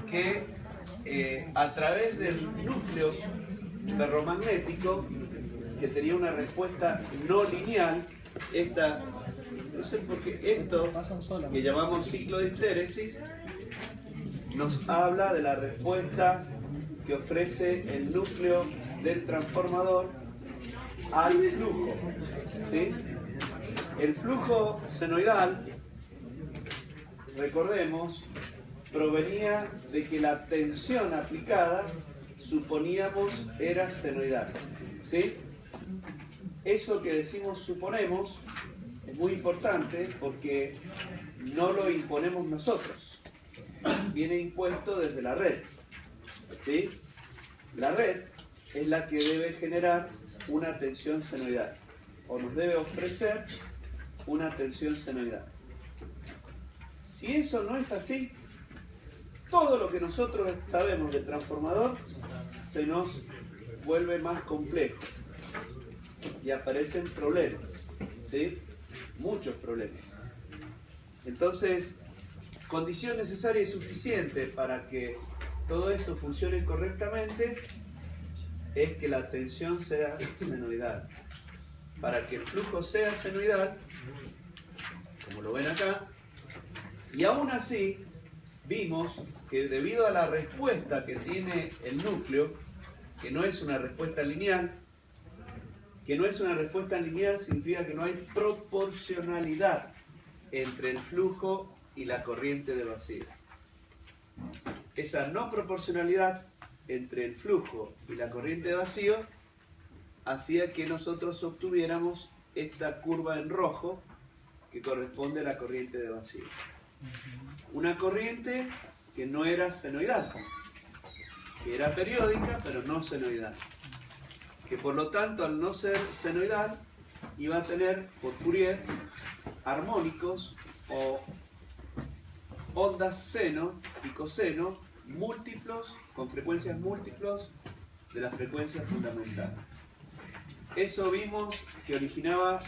que a través del núcleo ferromagnético, que tenía una respuesta no lineal, no sé por qué, esto que llamamos ciclo de histéresis, nos habla de la respuesta que ofrece el núcleo del transformador al flujo, ¿sí? El flujo senoidal, recordemos, provenía de que la tensión aplicada, suponíamos, era senoidal, ¿sí? Eso que decimos suponemos es muy importante porque no lo imponemos nosotros, viene impuesto desde la red, ¿sí? La red es la que debe generar una tensión senoidal, o nos debe ofrecer una tensión senoidal. Si eso no es así, todo lo que nosotros sabemos del transformador se nos vuelve más complejo y aparecen problemas, ¿sí? Muchos problemas. Entonces, condición necesaria y suficiente para que todo esto funcione correctamente es que la tensión sea senoidal. Para que el flujo sea senoidal, como lo ven acá, y aún así vimos que debido a la respuesta que tiene el núcleo, que no es una respuesta lineal, significa que no hay proporcionalidad entre el flujo y la corriente de vacío. Esa no proporcionalidad entre el flujo y la corriente de vacío hacía que nosotros obtuviéramos esta curva en rojo que corresponde a la corriente de vacío. Una corriente que no era senoidal, que era periódica pero no senoidal, que por lo tanto al no ser senoidal iba a tener por Fourier armónicos o ondas seno y coseno múltiplos, con frecuencias múltiplos de la frecuencia fundamental. Eso vimos que originaba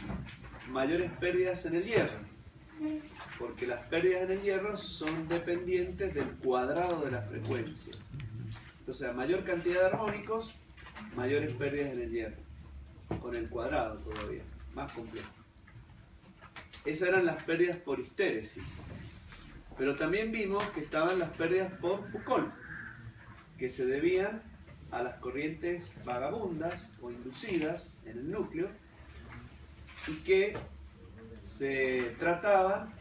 mayores pérdidas en el hierro, porque las pérdidas en el hierro son dependientes del cuadrado de las frecuencias. Entonces, a mayor cantidad de armónicos, mayores pérdidas en el hierro, con el cuadrado todavía, más complejo. Esas eran las pérdidas por histéresis. Pero también vimos que estaban las pérdidas por Foucault, que se debían a las corrientes vagabundas o inducidas en el núcleo y que se trataban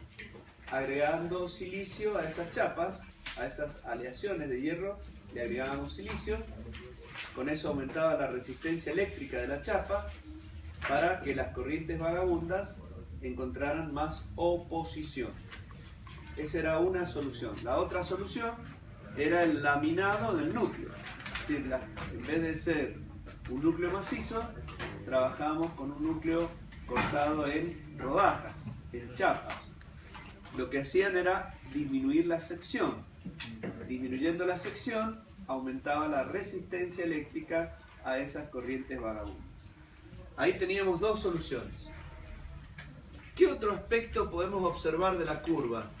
agregando silicio a esas chapas, a esas aleaciones de hierro, le agregábamos silicio, con eso aumentaba la resistencia eléctrica de la chapa para que las corrientes vagabundas encontraran más oposición. Esa era una solución. La otra solución era el laminado del núcleo. Es decir, en vez de ser un núcleo macizo, trabajábamos con un núcleo cortado en rodajas, en chapas. Lo que hacían era disminuir la sección. Disminuyendo la sección, aumentaba la resistencia eléctrica a esas corrientes vagabundas. Ahí teníamos dos soluciones. ¿Qué otro aspecto podemos observar de la curva?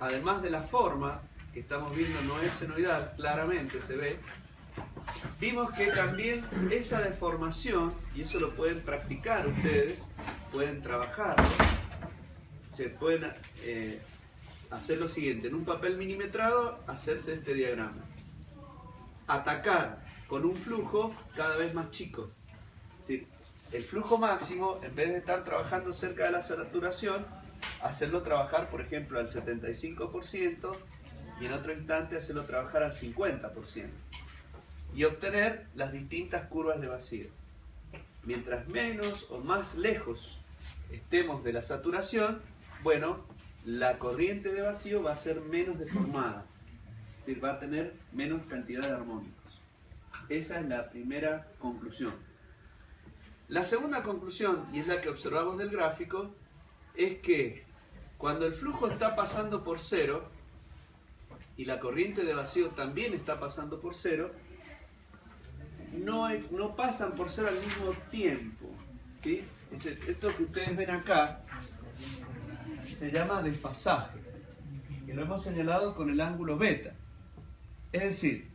Además de la forma, que estamos viendo no es senoidal, claramente se ve, vimos que también esa deformación, y eso lo pueden practicar ustedes, pueden trabajar, se pueden hacer lo siguiente, en un papel milimetrado, hacerse este diagrama. Atacar con un flujo cada vez más chico. Es decir, el flujo máximo, en vez de estar trabajando cerca de la saturación, hacerlo trabajar, por ejemplo, al 75% y en otro instante hacerlo trabajar al 50% y obtener las distintas curvas de vacío. Mientras menos o más lejos estemos de la saturación, bueno, la corriente de vacío va a ser menos deformada, es decir, va a tener menos cantidad de armónicos. Esa es la primera conclusión. La segunda conclusión, y es la que observamos del gráfico, es que cuando el flujo está pasando por cero y la corriente de vacío también está pasando por cero, no pasan por cero al mismo tiempo, ¿sí? Esto que ustedes ven acá se llama desfasaje, que lo hemos señalado con el ángulo beta. Es decir,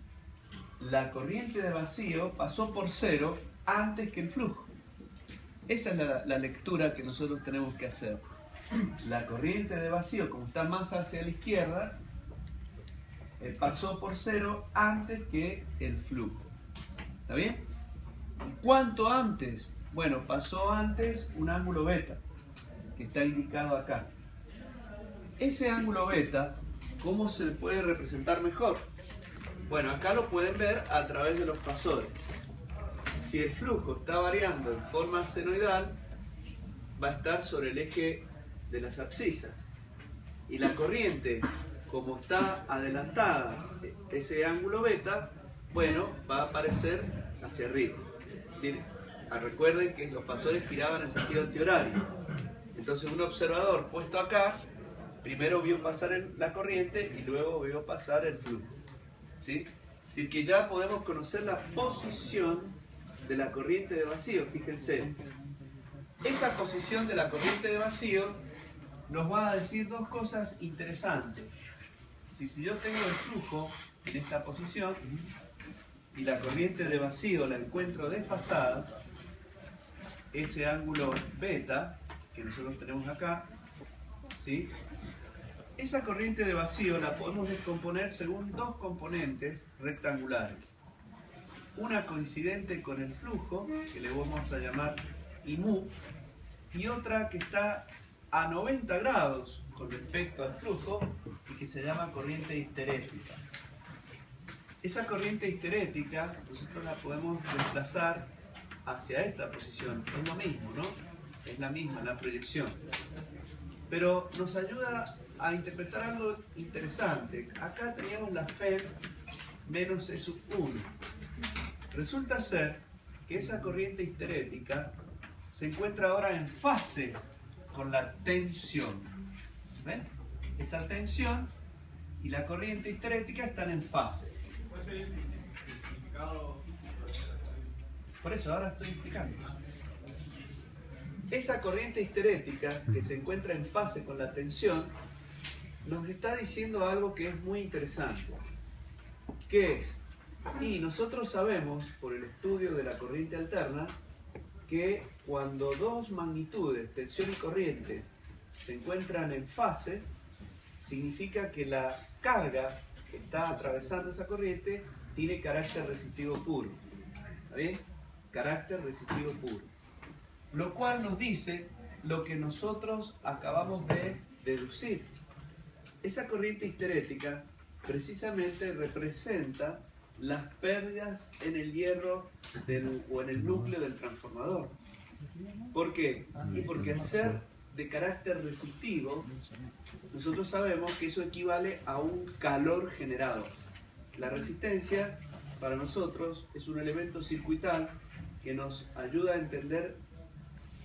la corriente de vacío pasó por cero antes que el flujo. Esa es la lectura que nosotros tenemos que hacer. La corriente de vacío, como está más hacia la izquierda, pasó por cero antes que el flujo. ¿Está bien? ¿Y cuánto antes? Bueno, pasó antes un ángulo beta, que está indicado acá. Ese ángulo beta, ¿cómo se puede representar mejor? Bueno, acá lo pueden ver a través de los fasores. Si el flujo está variando en forma senoidal, va a estar sobre el eje de las abscisas. Y la corriente, como está adelantada ese ángulo beta, bueno, va a aparecer hacia arriba. ¿Sí? Recuerden que los fasores giraban en sentido antihorario. Entonces un observador puesto acá, primero vio pasar la corriente y luego vio pasar el flujo. ¿Sí? Así que ya podemos conocer la posición de la corriente de vacío, fíjense. Esa posición de la corriente de vacío nos va a decir dos cosas interesantes. Si yo tengo el flujo en esta posición y la corriente de vacío la encuentro desfasada, ese ángulo beta que nosotros tenemos acá, ¿sí? Esa corriente de vacío la podemos descomponer según dos componentes rectangulares. Una coincidente con el flujo, que le vamos a llamar IMU, y otra que está a 90 grados con respecto al flujo y que se llama corriente histerética. Esa corriente histerética nosotros la podemos desplazar hacia esta posición. Es lo mismo, ¿no? Es la misma, la proyección. Pero nos ayuda a interpretar algo interesante. Acá teníamos la FEM menos E sub 1. Resulta ser que esa corriente histerética se encuentra ahora en fase con la tensión. ¿Ven? Esa tensión y la corriente histerética están en fase. ¿Cuál sería el significado físico? Por eso ahora estoy explicando. Esa corriente histerética que se encuentra en fase con la tensión nos está diciendo algo que es muy interesante. ¿Qué es? Y nosotros sabemos, por el estudio de la corriente alterna, que cuando dos magnitudes, tensión y corriente, se encuentran en fase, significa que la carga que está atravesando esa corriente tiene carácter resistivo puro. ¿Está bien? Carácter resistivo puro. Lo cual nos dice lo que nosotros acabamos de deducir. Esa corriente histerética precisamente representa las pérdidas en el hierro o en el núcleo del transformador. ¿Por qué? Y porque al ser de carácter resistivo, nosotros sabemos que eso equivale a un calor generado. La resistencia para nosotros es un elemento circuital que nos ayuda a entender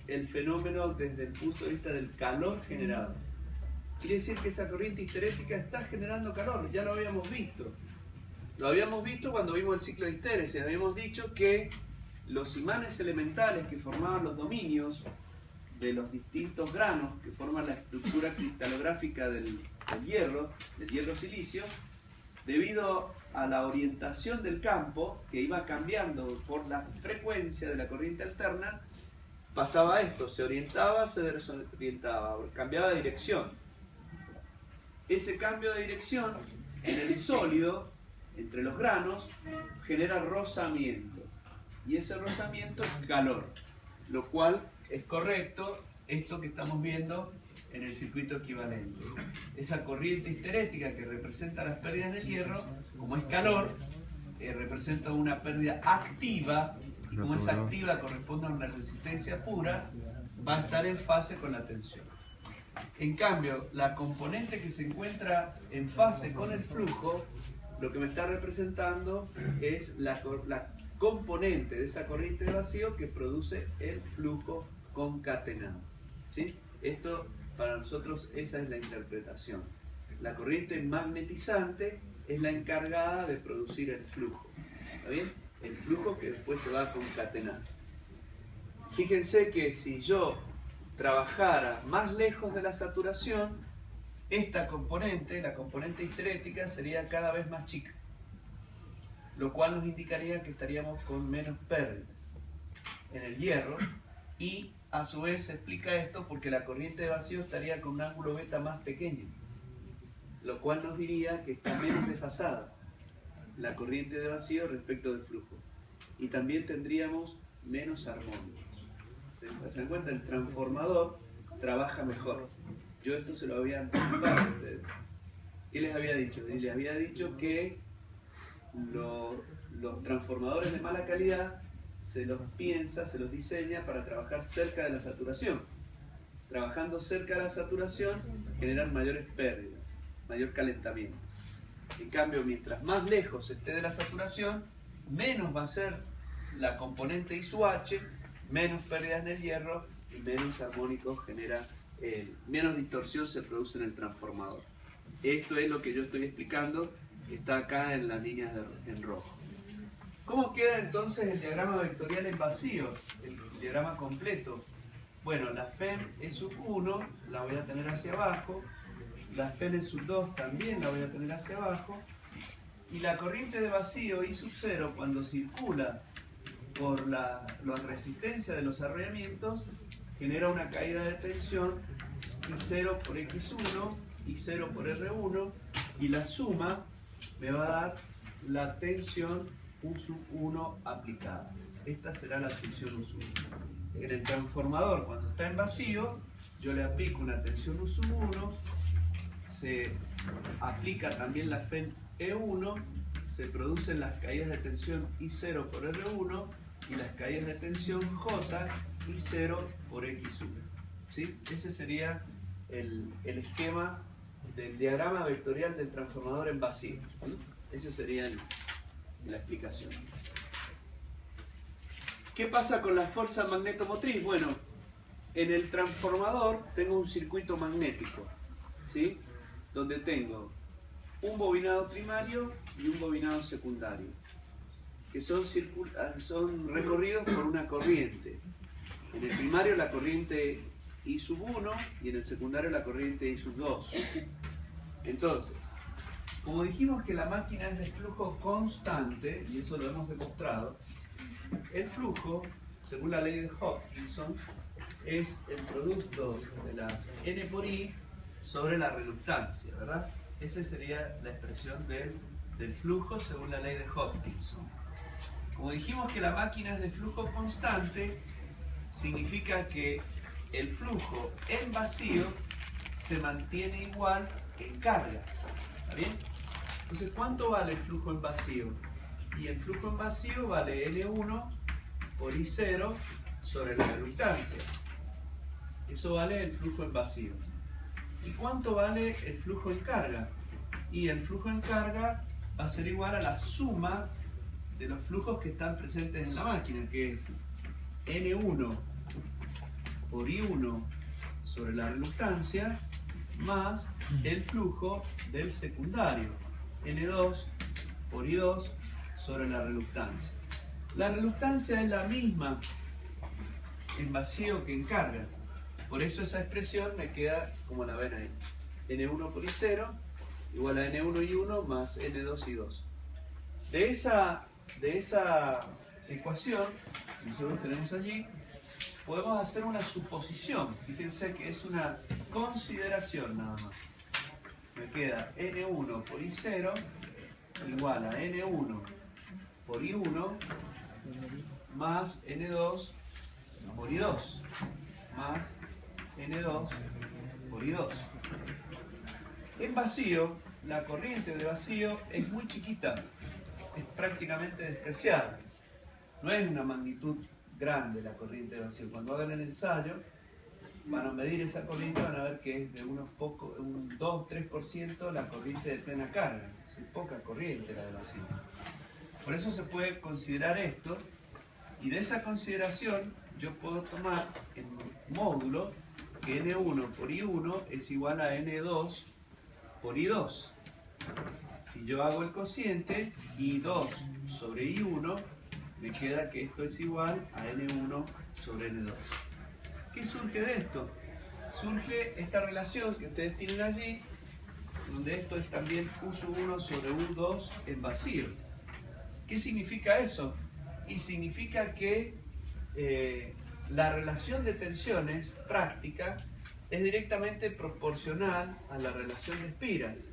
el fenómeno desde el punto de vista del calor generado. Quiere decir que esa corriente histerética está generando calor, ya lo habíamos visto. Lo habíamos visto cuando vimos el ciclo de histéresis, habíamos dicho que los imanes elementales que formaban los dominios de los distintos granos que forman la estructura cristalográfica del hierro silicio, debido a la orientación del campo que iba cambiando por la frecuencia de la corriente alterna, pasaba esto, se orientaba, se desorientaba, cambiaba de dirección. Ese cambio de dirección en el sólido, entre los granos, genera rozamiento. Y ese rozamiento es calor, lo cual es correcto esto que estamos viendo en el circuito equivalente. Esa corriente histerética que representa las pérdidas del hierro, como es calor, representa una pérdida activa, y como es activa corresponde a una resistencia pura, va a estar en fase con la tensión. En cambio, la componente que se encuentra en fase con el flujo, lo que me está representando es la componente de esa corriente de vacío que produce el flujo concatenado. ¿Sí? Esto, para nosotros, esa es la interpretación. La corriente magnetizante es la encargada de producir el flujo. ¿Está bien? El flujo que después se va a concatenar. Fíjense que si yo trabajara más lejos de la saturación, esta componente, la componente histerética, sería cada vez más chica. lo cual nos indicaría que estaríamos con menos pérdidas en el hierro, y a su vez se explica esto porque la corriente de vacío estaría con un ángulo beta más pequeño, lo cual nos diría que está menos desfasada la corriente de vacío respecto del flujo, y también tendríamos menos armónicos. ¿Se dan cuenta? El transformador trabaja mejor. Yo esto se lo había anticipado a ustedes. ¿Qué les había dicho? Les había dicho que los transformadores de mala calidad se los piensa, se los diseña para trabajar cerca de la saturación. Trabajando cerca de la saturación generan mayores pérdidas, mayor calentamiento. En cambio, mientras más lejos esté de la saturación, menos va a ser la componente I sub H, menos pérdidas en el hierro y menos armónicos genera, menos distorsión se produce en el transformador. Esto es lo que yo estoy explicando, está acá en las líneas en rojo. ¿Cómo queda entonces el diagrama vectorial en vacío? El diagrama completo. Bueno, la FEN E sub 1 la voy a tener hacia abajo, la FEN E sub 2 también la voy a tener hacia abajo, y la corriente de vacío I sub 0 cuando circula por la resistencia de los arrollamientos genera una caída de tensión I0 por X1, I0 por R1, y la suma me va a dar la tensión U sub 1 aplicada. Esta será la tensión U sub 1. En el transformador, cuando está en vacío, yo le aplico una tensión U sub 1, se aplica también la FEN E1, se producen las caídas de tensión I0 por R1 y las caídas de tensión J I0 por X1. ¿Sí? Ese sería el esquema del diagrama vectorial del transformador en vacío. ¿Sí? Esa sería la explicación. ¿Qué pasa con la fuerza magnetomotriz? Bueno, en el transformador tengo un circuito magnético, ¿sí? Donde tengo un bobinado primario y un bobinado secundario, que son recorridos por una corriente. En el primario la corriente I sub 1 y en el secundario la corriente I sub 2. Entonces, como dijimos que la máquina es de flujo constante, y eso lo hemos demostrado, el flujo, según la ley de Hopkinson, es el producto de las N por I sobre la reluctancia, ¿verdad? Esa sería la expresión del flujo según la ley de Hopkinson. Como dijimos que la máquina es de flujo constante, significa que el flujo en vacío se mantiene igual en carga. ¿Está bien? Entonces, ¿cuánto vale el flujo en vacío? Y el flujo en vacío vale N1 por I0 sobre la reluctancia. Eso vale el flujo en vacío. ¿Y cuánto vale el flujo en carga? Y el flujo en carga va a ser igual a la suma de los flujos que están presentes en la máquina, que es N1 por I1 sobre la reluctancia más el flujo del secundario, N2 por I2 sobre la reluctancia. La reluctancia es la misma en vacío que en carga, por eso esa expresión me queda como la ven ahí, N1 por I0 igual a N1 I1 más N2 I2. De esa ecuación que nosotros tenemos allí, podemos hacer una suposición. Fíjense que es una consideración nada más. Me queda N1 por I0 igual a N1 por I1 más N2 por I2 más N2 por I2. En vacío, la corriente de vacío es muy chiquita, es prácticamente despreciable. No es una magnitud grande la corriente de vacío. Cuando hagan el ensayo, van a medir esa corriente, van a ver que es de un 2-3% la corriente de plena carga. Es poca corriente la de vacío. Por eso se puede considerar esto, y de esa consideración yo puedo tomar en módulo que N1 por I1 es igual a N2 por I2. Si yo hago el cociente, I2 sobre I1, me queda que esto es igual a N1 sobre N2. ¿Qué surge de esto? Surge esta relación que ustedes tienen allí, donde esto es también U sub 1 sobre U2 en vacío. ¿Qué significa eso? Y significa que la relación de tensiones práctica es directamente proporcional a la relación de espiras,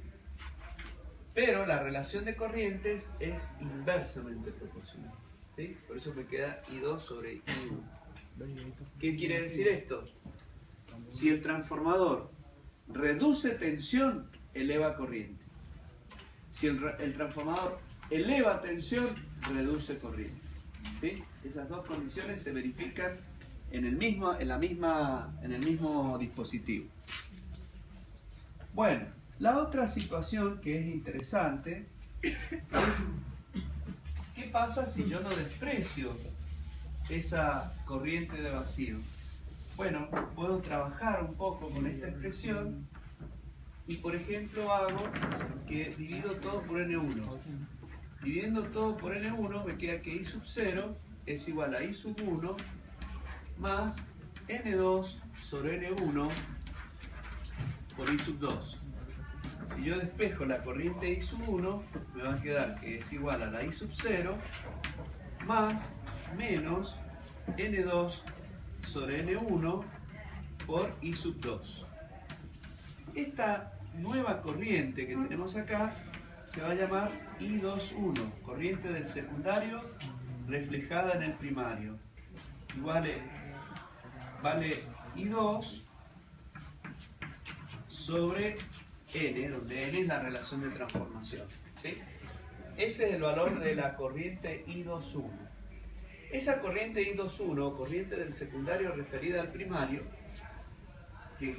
pero la relación de corrientes es inversamente proporcional, ¿sí? Por eso me queda I2 sobre I1. ¿Qué quiere decir esto? Si el transformador reduce tensión, eleva corriente. Si el transformador eleva tensión, reduce corriente, ¿sí? Esas dos condiciones se verifican en el mismo dispositivo. Bueno, la otra situación que es interesante es ¿qué pasa si yo no desprecio esa corriente de vacío? Bueno, puedo trabajar un poco con esta expresión y por ejemplo hago que divido todo por N1. Dividiendo todo por N1 me queda que I sub 0 es igual a I sub 1 más N2 sobre N1 por I sub 2. Si yo despejo la corriente I sub 1, me va a quedar que es igual a la I sub 0 más menos N2 sobre N1 por I sub 2. Esta nueva corriente que tenemos acá se va a llamar I21, corriente del secundario reflejada en el primario. Y vale I2 sobre N, donde N es la relación de transformación, ¿sí? Ese es el valor de la corriente I21. Esa corriente I21, corriente del secundario referida al primario, que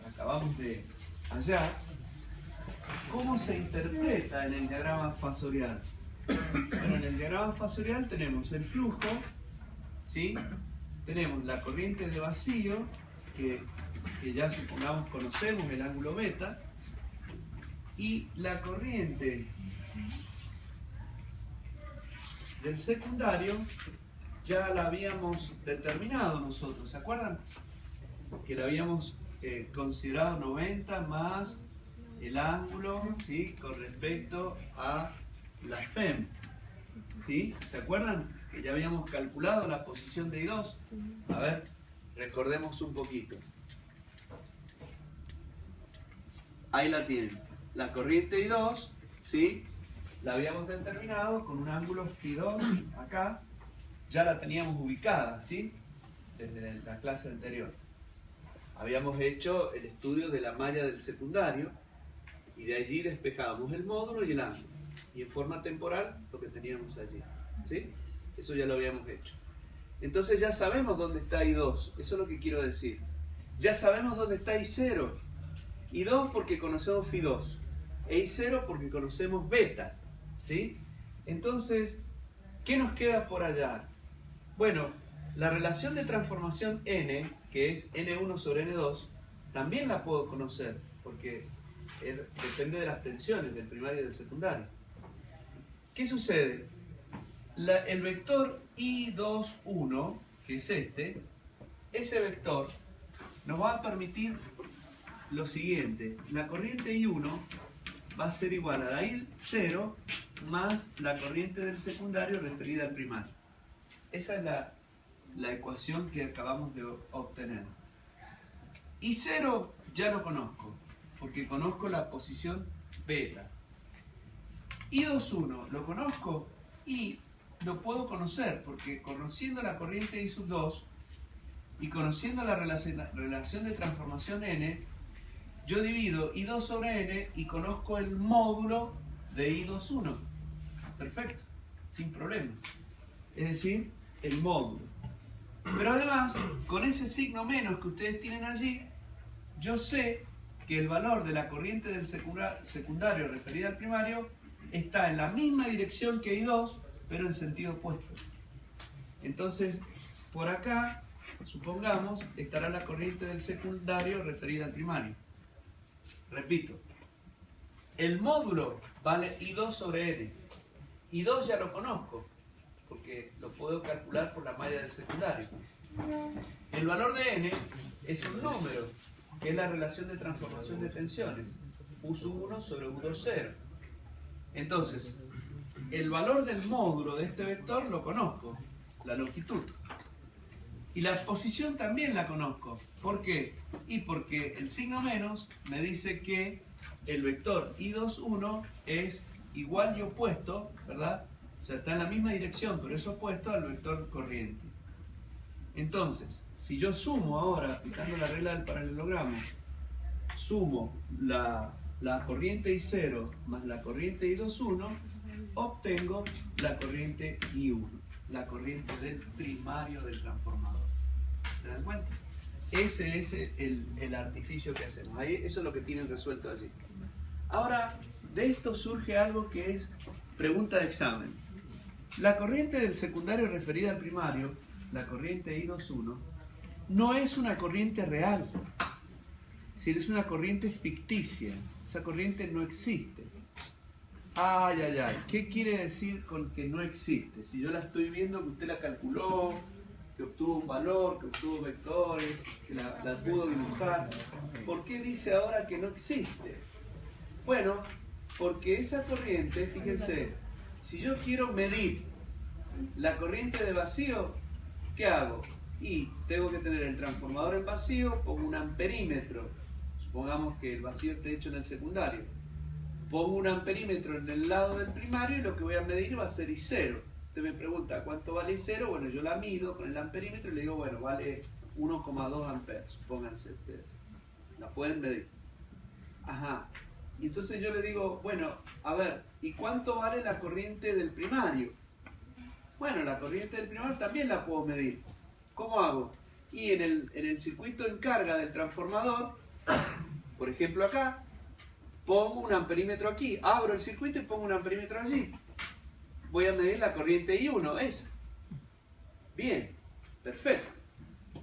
acabamos de hallar, ¿cómo se interpreta en el diagrama fasorial? Bueno, en el diagrama fasorial tenemos el flujo, ¿sí? Tenemos la corriente de vacío, que ya supongamos conocemos el ángulo beta, y la corriente del secundario ya la habíamos determinado nosotros, ¿se acuerdan? Que la habíamos considerado 90 más el ángulo, ¿sí? Con respecto a la FEM, ¿sí? ¿Se acuerdan? Que ya habíamos calculado la posición de I2. A ver, recordemos un poquito. Ahí la tienen. La corriente I2, ¿sí? La habíamos determinado con un ángulo Φ2 acá. Ya la teníamos ubicada, ¿sí? Desde la clase anterior. Habíamos hecho el estudio de la malla del secundario y de allí despejábamos el módulo y el ángulo. Y en forma temporal lo que teníamos allí, ¿sí? Eso ya lo habíamos hecho. Entonces ya sabemos dónde está I2, eso es lo que quiero decir. Ya sabemos dónde está I0. I2 porque conocemos Φ2 e I0 porque conocemos beta, ¿sí? Entonces, ¿qué nos queda por hallar? Bueno, la relación de transformación N, que es N1 sobre N2, también la puedo conocer, porque depende de las tensiones del primario y del secundario. ¿Qué sucede? El vector I21, que es ese vector nos va a permitir lo siguiente. La corriente I1 va a ser igual a la I0 más la corriente del secundario referida al primario. Esa es la ecuación que acabamos de obtener. I0 ya lo conozco, porque conozco la posición beta. I21 lo conozco y lo puedo conocer, porque conociendo la corriente I sub 2 y conociendo la relación de transformación N, yo divido I2 sobre N y conozco el módulo de I21. Perfecto, sin problemas. Es decir, el módulo. Pero además, con ese signo menos que ustedes tienen allí, yo sé que el valor de la corriente del secundario referida al primario está en la misma dirección que I2, pero en sentido opuesto. Entonces, por acá, supongamos, estará la corriente del secundario referida al primario. Repito, el módulo vale I2 sobre N. I2 ya lo conozco, porque lo puedo calcular por la malla del secundario. El valor de N es un número, que es la relación de transformación de tensiones, U sub 1 sobre U2 0. Entonces, el valor del módulo de este vector lo conozco, la longitud. Y la posición también la conozco. ¿Por qué? Y porque el signo menos me dice que el vector I21 es igual y opuesto, ¿verdad? O sea, está en la misma dirección, pero es opuesto al vector corriente. Entonces, si yo sumo ahora, aplicando la regla del paralelogramo, sumo la corriente I0 más la corriente I21, obtengo la corriente I1, la corriente del primario del transformador. ¿Se dan cuenta? Ese es el artificio que hacemos. Ahí, eso es lo que tienen resuelto allí. Ahora, de esto surge algo que es pregunta de examen. La corriente del secundario referida al primario, la corriente I21, no es una corriente real. Si es una corriente ficticia. Esa corriente no existe. Ay, ay, ay. ¿Qué quiere decir con que no existe? Si yo la estoy viendo, que usted la calculó, que obtuvo un valor, que obtuvo vectores, que la pudo dibujar. ¿Por qué dice ahora que no existe? Bueno, porque esa corriente, fíjense, si yo quiero medir la corriente de vacío, ¿qué hago? Y tengo que tener el transformador en vacío, pongo un amperímetro. Supongamos que el vacío esté hecho en el secundario. Pongo un amperímetro en el lado del primario y lo que voy a medir va a ser I0. Usted me pregunta, ¿cuánto vale I0? Bueno, yo la mido con el amperímetro y le digo, bueno, vale 1,2 amperes, supónganse ustedes. La pueden medir. Ajá. Y entonces yo le digo, bueno, a ver, ¿y cuánto vale la corriente del primario? Bueno, la corriente del primario también la puedo medir. ¿Cómo hago? Y en el circuito en carga del transformador, por ejemplo acá, pongo un amperímetro aquí, abro el circuito y pongo un amperímetro allí. Voy a medir la corriente I1, esa. Bien, perfecto.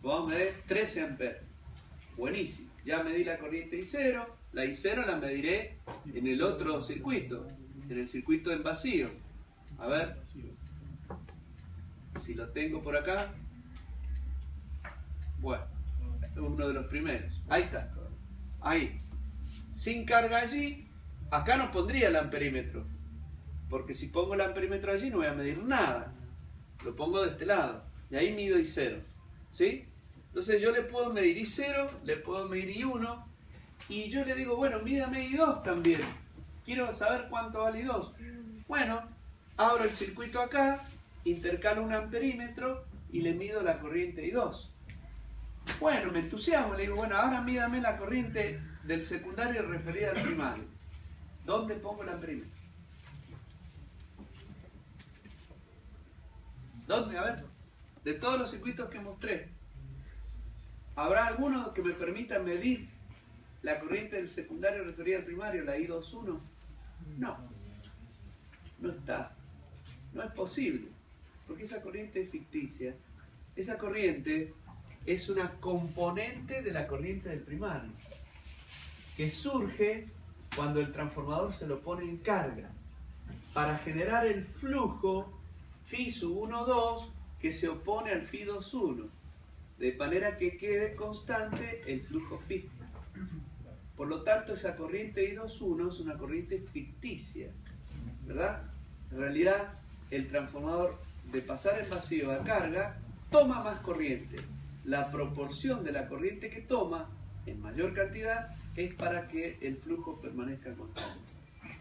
Vamos a medir 13 amperes. Buenísimo. Ya medí la corriente I0. La I0 la mediré en el otro circuito, en el circuito en vacío. A ver si lo tengo por acá. Bueno, este es uno de los primeros. Ahí está. Ahí. Sin carga allí, acá no pondría el amperímetro. Porque si pongo el amperímetro allí no voy a medir nada. Lo pongo de este lado. Y ahí mido I0. ¿Sí? Entonces yo le puedo medir I0, le puedo medir I1. Y yo le digo, bueno, mídame I2 también. Quiero saber cuánto vale I2. Bueno, abro el circuito acá, intercalo un amperímetro y le mido la corriente I2. Bueno, me entusiasmo, le digo, bueno, ahora mídame la corriente del secundario referida al primario. ¿Dónde pongo el amperímetro? ¿Dónde? A ver, de todos los circuitos que mostré, ¿habrá alguno que me permita medir la corriente del secundario referida al primario, la I21? No, no está. No es posible, porque esa corriente es ficticia. Esa corriente es una componente de la corriente del primario, que surge cuando el transformador se lo pone en carga, para generar el flujo Φ sub 1, 2, que se opone al Φ 2, 1, de manera que quede constante el flujo Φ. Por lo tanto, esa corriente I21 es una corriente ficticia, ¿verdad? En realidad, el transformador, de pasar en vacío a carga, toma más corriente. La proporción de la corriente que toma, en mayor cantidad, es para que el flujo permanezca constante.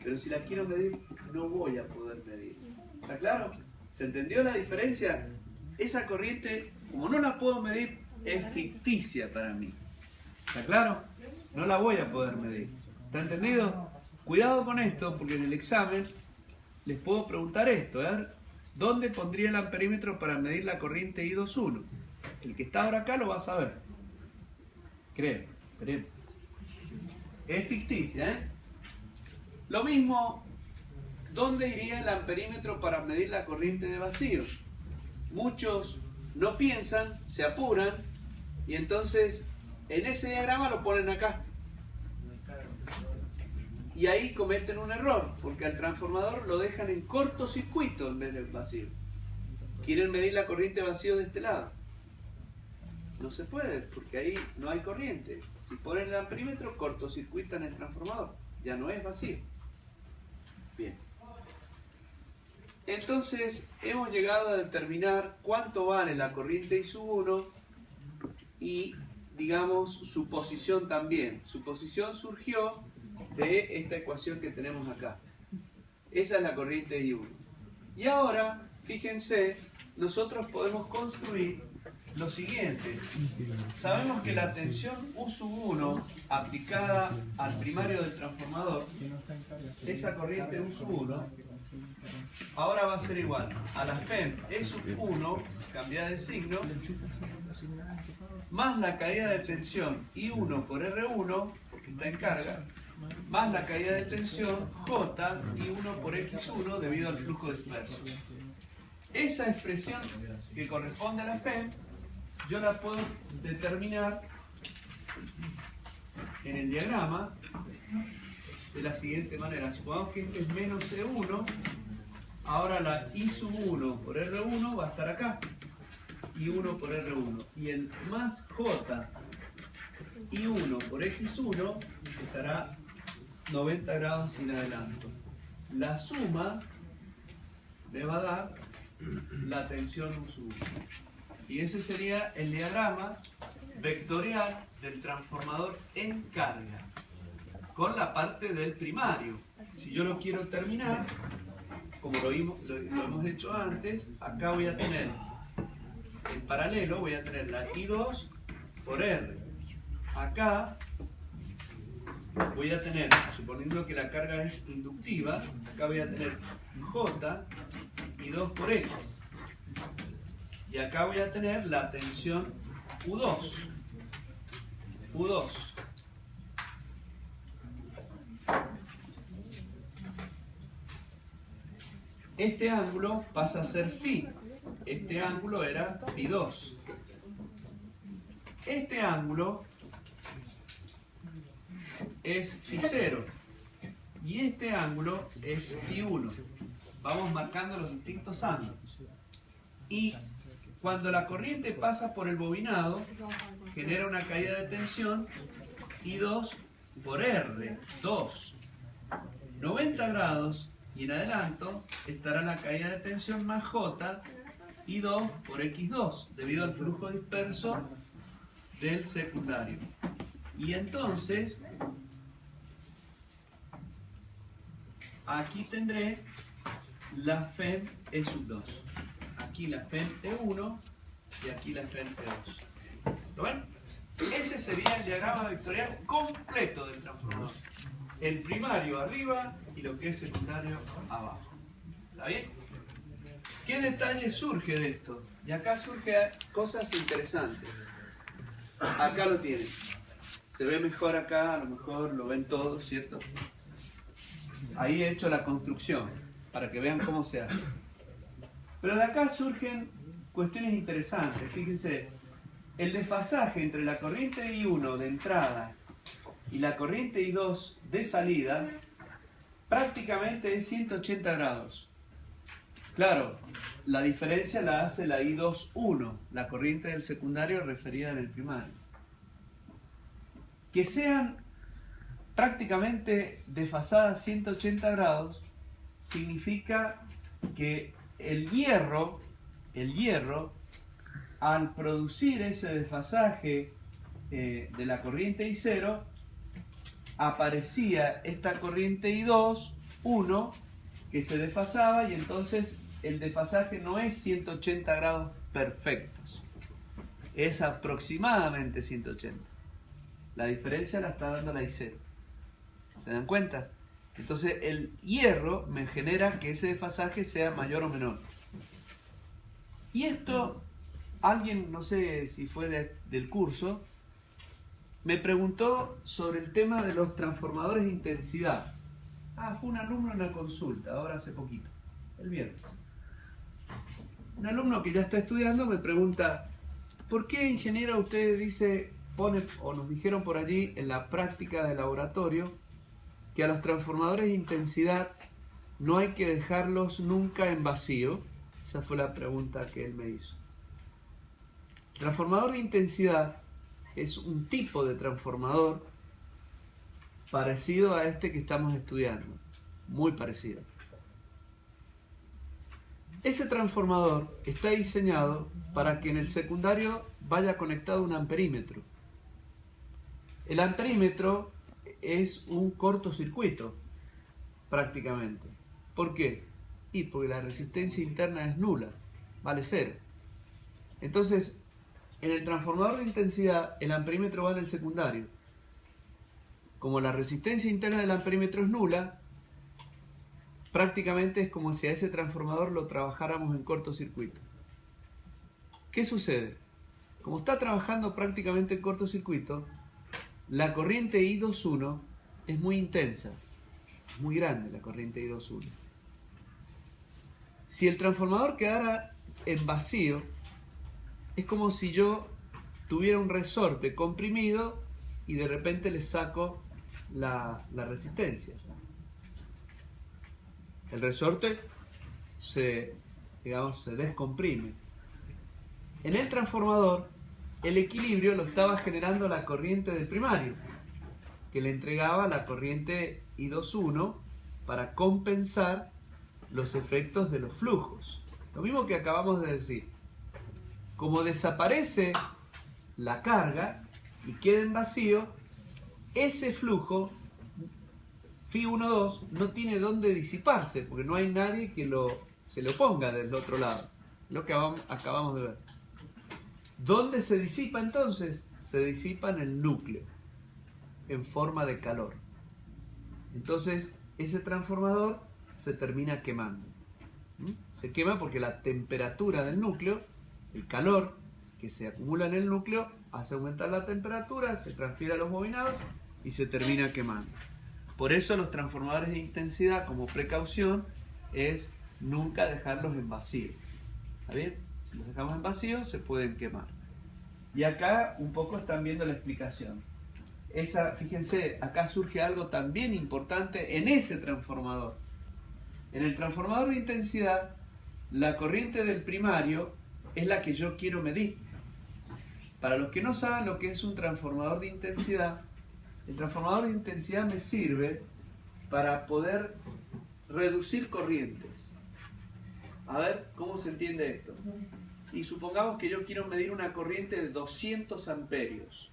Pero si la quiero medir, no voy a poder medir. ¿Está claro? ¿Se entendió la diferencia? Esa corriente, como no la puedo medir, es ficticia para mí. ¿Está claro? No la voy a poder medir. ¿Está entendido? Cuidado con esto, porque en el examen les puedo preguntar esto. A ver, ¿dónde pondría el amperímetro para medir la corriente I21? El que está ahora acá lo va a saber. Creo, esperemos. Es ficticia, ¿eh? Lo mismo, ¿dónde iría el amperímetro para medir la corriente de vacío? Muchos no piensan, se apuran y entonces en ese diagrama lo ponen acá. Y ahí cometen un error, porque al transformador lo dejan en cortocircuito en vez del vacío. Quieren medir la corriente de vacío de este lado. No se puede, porque ahí no hay corriente. Si ponen el amperímetro, cortocircuitan el transformador. Ya no es vacío. Bien. Entonces hemos llegado a determinar cuánto vale la corriente I sub 1 y, digamos, su posición también. Su posición surgió de esta ecuación que tenemos acá. Esa es la corriente I1. Y ahora, fíjense, nosotros podemos construir lo siguiente. Sabemos que la tensión U sub 1 aplicada al primario del transformador, esa corriente U sub 1, ahora va a ser igual a la FEM E sub 1, cambiada de signo, más la caída de tensión I1 por R1, porque está en carga, más la caída de tensión J I1 por X1 debido al flujo disperso. Esa expresión que corresponde a la FEM, yo la puedo determinar en el diagrama de la siguiente manera. Supongamos que este es menos E1, ahora la I sub 1 por R1 va a estar acá, I1 por R1, y el más J I1 por X1 estará 90 grados sin adelanto. La suma me va a dar la tensión U sub 1. Y ese sería el diagrama vectorial del transformador en carga, con la parte del primario. Si yo lo quiero terminar, como lo hemos hecho antes, acá voy a tener, en paralelo, voy a tener la I2 por R. Acá voy a tener, suponiendo que la carga es inductiva, acá voy a tener J I2 por X. Y acá voy a tener la tensión U2. U2. Este ángulo pasa a ser Φ. Este ángulo era Φ2. Este ángulo es Φ0. Y este ángulo es Φ1. Vamos marcando los distintos ángulos. Y cuando la corriente pasa por el bobinado, genera una caída de tensión I2 por R, 2. 90 grados y en adelanto estará la caída de tensión más J, I2 por X2, debido al flujo disperso del secundario. Y entonces, aquí tendré la FEM E sub 2. Aquí la FEM E1 y aquí la FEM E2. ¿Lo ven? Ese sería el diagrama vectorial completo del transformador. El primario arriba y lo que es secundario abajo. ¿Está bien? ¿Qué detalle surge de esto? Y acá surgen cosas interesantes. Acá lo tienen. Se ve mejor acá, a lo mejor lo ven todos, ¿cierto? Ahí he hecho la construcción, para que vean cómo se hace. Pero de acá surgen cuestiones interesantes. Fíjense, el desfasaje entre la corriente I1 de entrada y la corriente I2 de salida prácticamente es 180 grados. Claro, la diferencia la hace la I2-1, la corriente del secundario referida en el primario. Que sean prácticamente desfasadas 180 grados significa que el hierro, al producir ese desfasaje de la corriente I0, aparecía esta corriente I2, 1, que se desfasaba, y entonces el desfasaje no es 180 grados perfectos, es aproximadamente 180. La diferencia la está dando la I0. ¿Se dan cuenta? Entonces el hierro me genera que ese desfasaje sea mayor o menor. Y esto, alguien, no sé si fue del curso, me preguntó sobre el tema de los transformadores de intensidad. Fue un alumno en la consulta, ahora hace poquito, el viernes. Un alumno que ya está estudiando me pregunta, ¿por qué, ingeniero, usted dice, o nos dijeron por allí en la práctica de laboratorio, que a los transformadores de intensidad no hay que dejarlos nunca en vacío? Esa fue la pregunta que él me hizo. Transformador de intensidad es un tipo de transformador parecido a este que estamos estudiando, muy parecido. Ese transformador está diseñado para que en el secundario vaya conectado un amperímetro. El amperímetro es un cortocircuito, prácticamente. ¿Por qué? Y porque la resistencia interna es nula, vale 0. Entonces, en el transformador de intensidad, el amperímetro va en el secundario. Como la resistencia interna del amperímetro es nula, prácticamente es como si a ese transformador lo trabajáramos en cortocircuito. ¿Qué sucede? Como está trabajando prácticamente en cortocircuito, la corriente I21 es muy intensa, muy grande la corriente I21. Si el transformador quedara en vacío, es como si yo tuviera un resorte comprimido y de repente le saco la resistencia. El resorte se descomprime. En el transformador, el equilibrio lo estaba generando la corriente del primario, que le entregaba la corriente I21 para compensar los efectos de los flujos. Lo mismo que acabamos de decir. Como desaparece la carga y queda en vacío, ese flujo Φ12 no tiene dónde disiparse, porque no hay nadie que se lo ponga del otro lado. Lo que acabamos de ver. ¿Dónde se disipa entonces? Se disipa en el núcleo, en forma de calor. Entonces, ese transformador se termina quemando. Se quema porque la temperatura del núcleo, el calor que se acumula en el núcleo, hace aumentar la temperatura, se transfiere a los bobinados y se termina quemando. Por eso los transformadores de intensidad, como precaución, es nunca dejarlos en vacío. ¿Está bien? Si los dejamos en vacío, se pueden quemar. Y acá un poco están viendo la explicación. Fíjense, acá surge algo también importante en ese transformador. En el transformador de intensidad, la corriente del primario es la que yo quiero medir. Para los que no saben lo que es un transformador de intensidad, el transformador de intensidad me sirve para poder reducir corrientes. A ver, ¿cómo se entiende esto? Y supongamos que yo quiero medir una corriente de 200 amperios.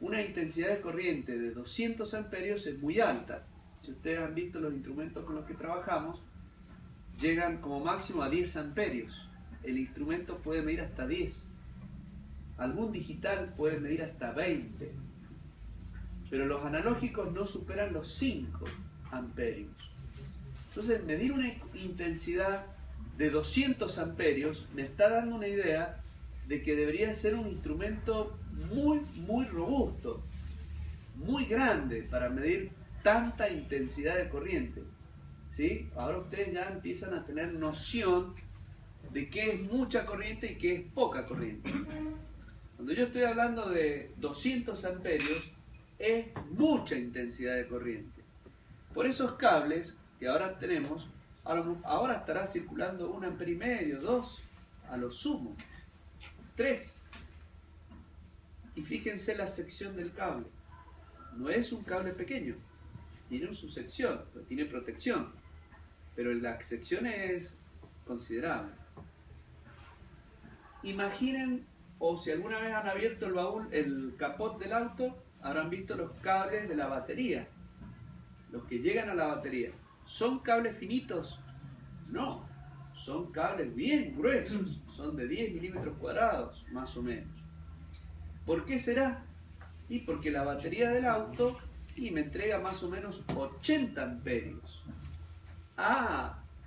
Una intensidad de corriente de 200 amperios es muy alta. Si ustedes han visto los instrumentos con los que trabajamos, llegan como máximo a 10 amperios. El instrumento puede medir hasta 10. Algún digital puede medir hasta 20. Pero los analógicos no superan los 5 amperios. Entonces, medir una intensidad de 200 amperios me está dando una idea de que debería ser un instrumento muy robusto, muy grande para medir tanta intensidad de corriente. ¿Sí? Ahora ustedes ya empiezan a tener noción de qué es mucha corriente y qué es poca corriente. Cuando yo estoy hablando de 200 amperios, es mucha intensidad de corriente. Por esos cables que ahora tenemos, ahora estará circulando 1,5 amperes, 2, a lo sumo, 3. Y fíjense la sección del cable. No es un cable pequeño, tiene su sección, tiene protección, pero la sección es considerable. Imaginen, o si alguna vez han abierto el baúl, el capot del auto, habrán visto los cables de la batería, los que llegan a la batería. ¿Son cables finitos? No, son cables bien gruesos, son de 10 milímetros cuadrados, más o menos. ¿Por qué será? Y porque la batería del auto me entrega más o menos 80 amperios.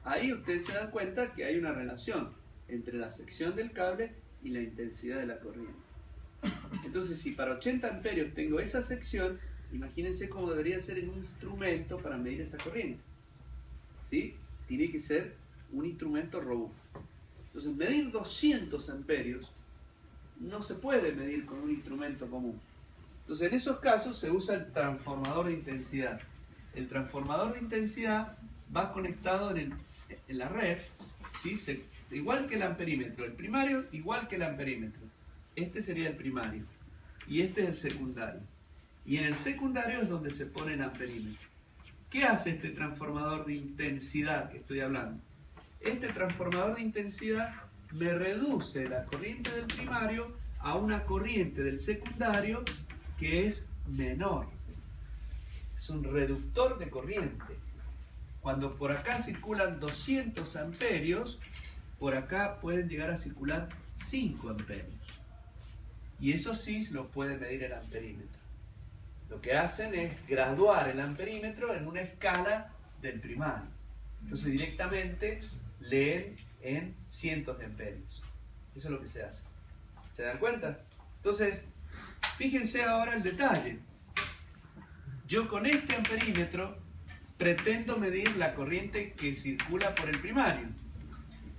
Ahí ustedes se dan cuenta que hay una relación entre la sección del cable y la intensidad de la corriente. Entonces, si para 80 amperios tengo esa sección, imagínense cómo debería ser el instrumento para medir esa corriente. ¿Sí? Tiene que ser un instrumento robusto. Entonces, medir 200 amperios no se puede medir con un instrumento común. Entonces, en esos casos se usa el transformador de intensidad. El transformador de intensidad va conectado en la red, ¿sí? Igual que el amperímetro. El primario, igual que el amperímetro. Este sería el primario. Y este es el secundario. Y en el secundario es donde se pone el amperímetro. ¿Qué hace este transformador de intensidad que estoy hablando? este transformador de intensidad me reduce la corriente del primario a una corriente del secundario que es menor. Es un reductor de corriente. Cuando por acá circulan 200 amperios, por acá pueden llegar a circular 5 amperios. Y eso sí lo puede medir el amperímetro. Lo que hacen es graduar el amperímetro en una escala del primario. Entonces directamente leen en cientos de amperios. Eso es lo que se hace. ¿Se dan cuenta? Entonces, fíjense ahora el detalle. Yo con este amperímetro pretendo medir la corriente que circula por el primario,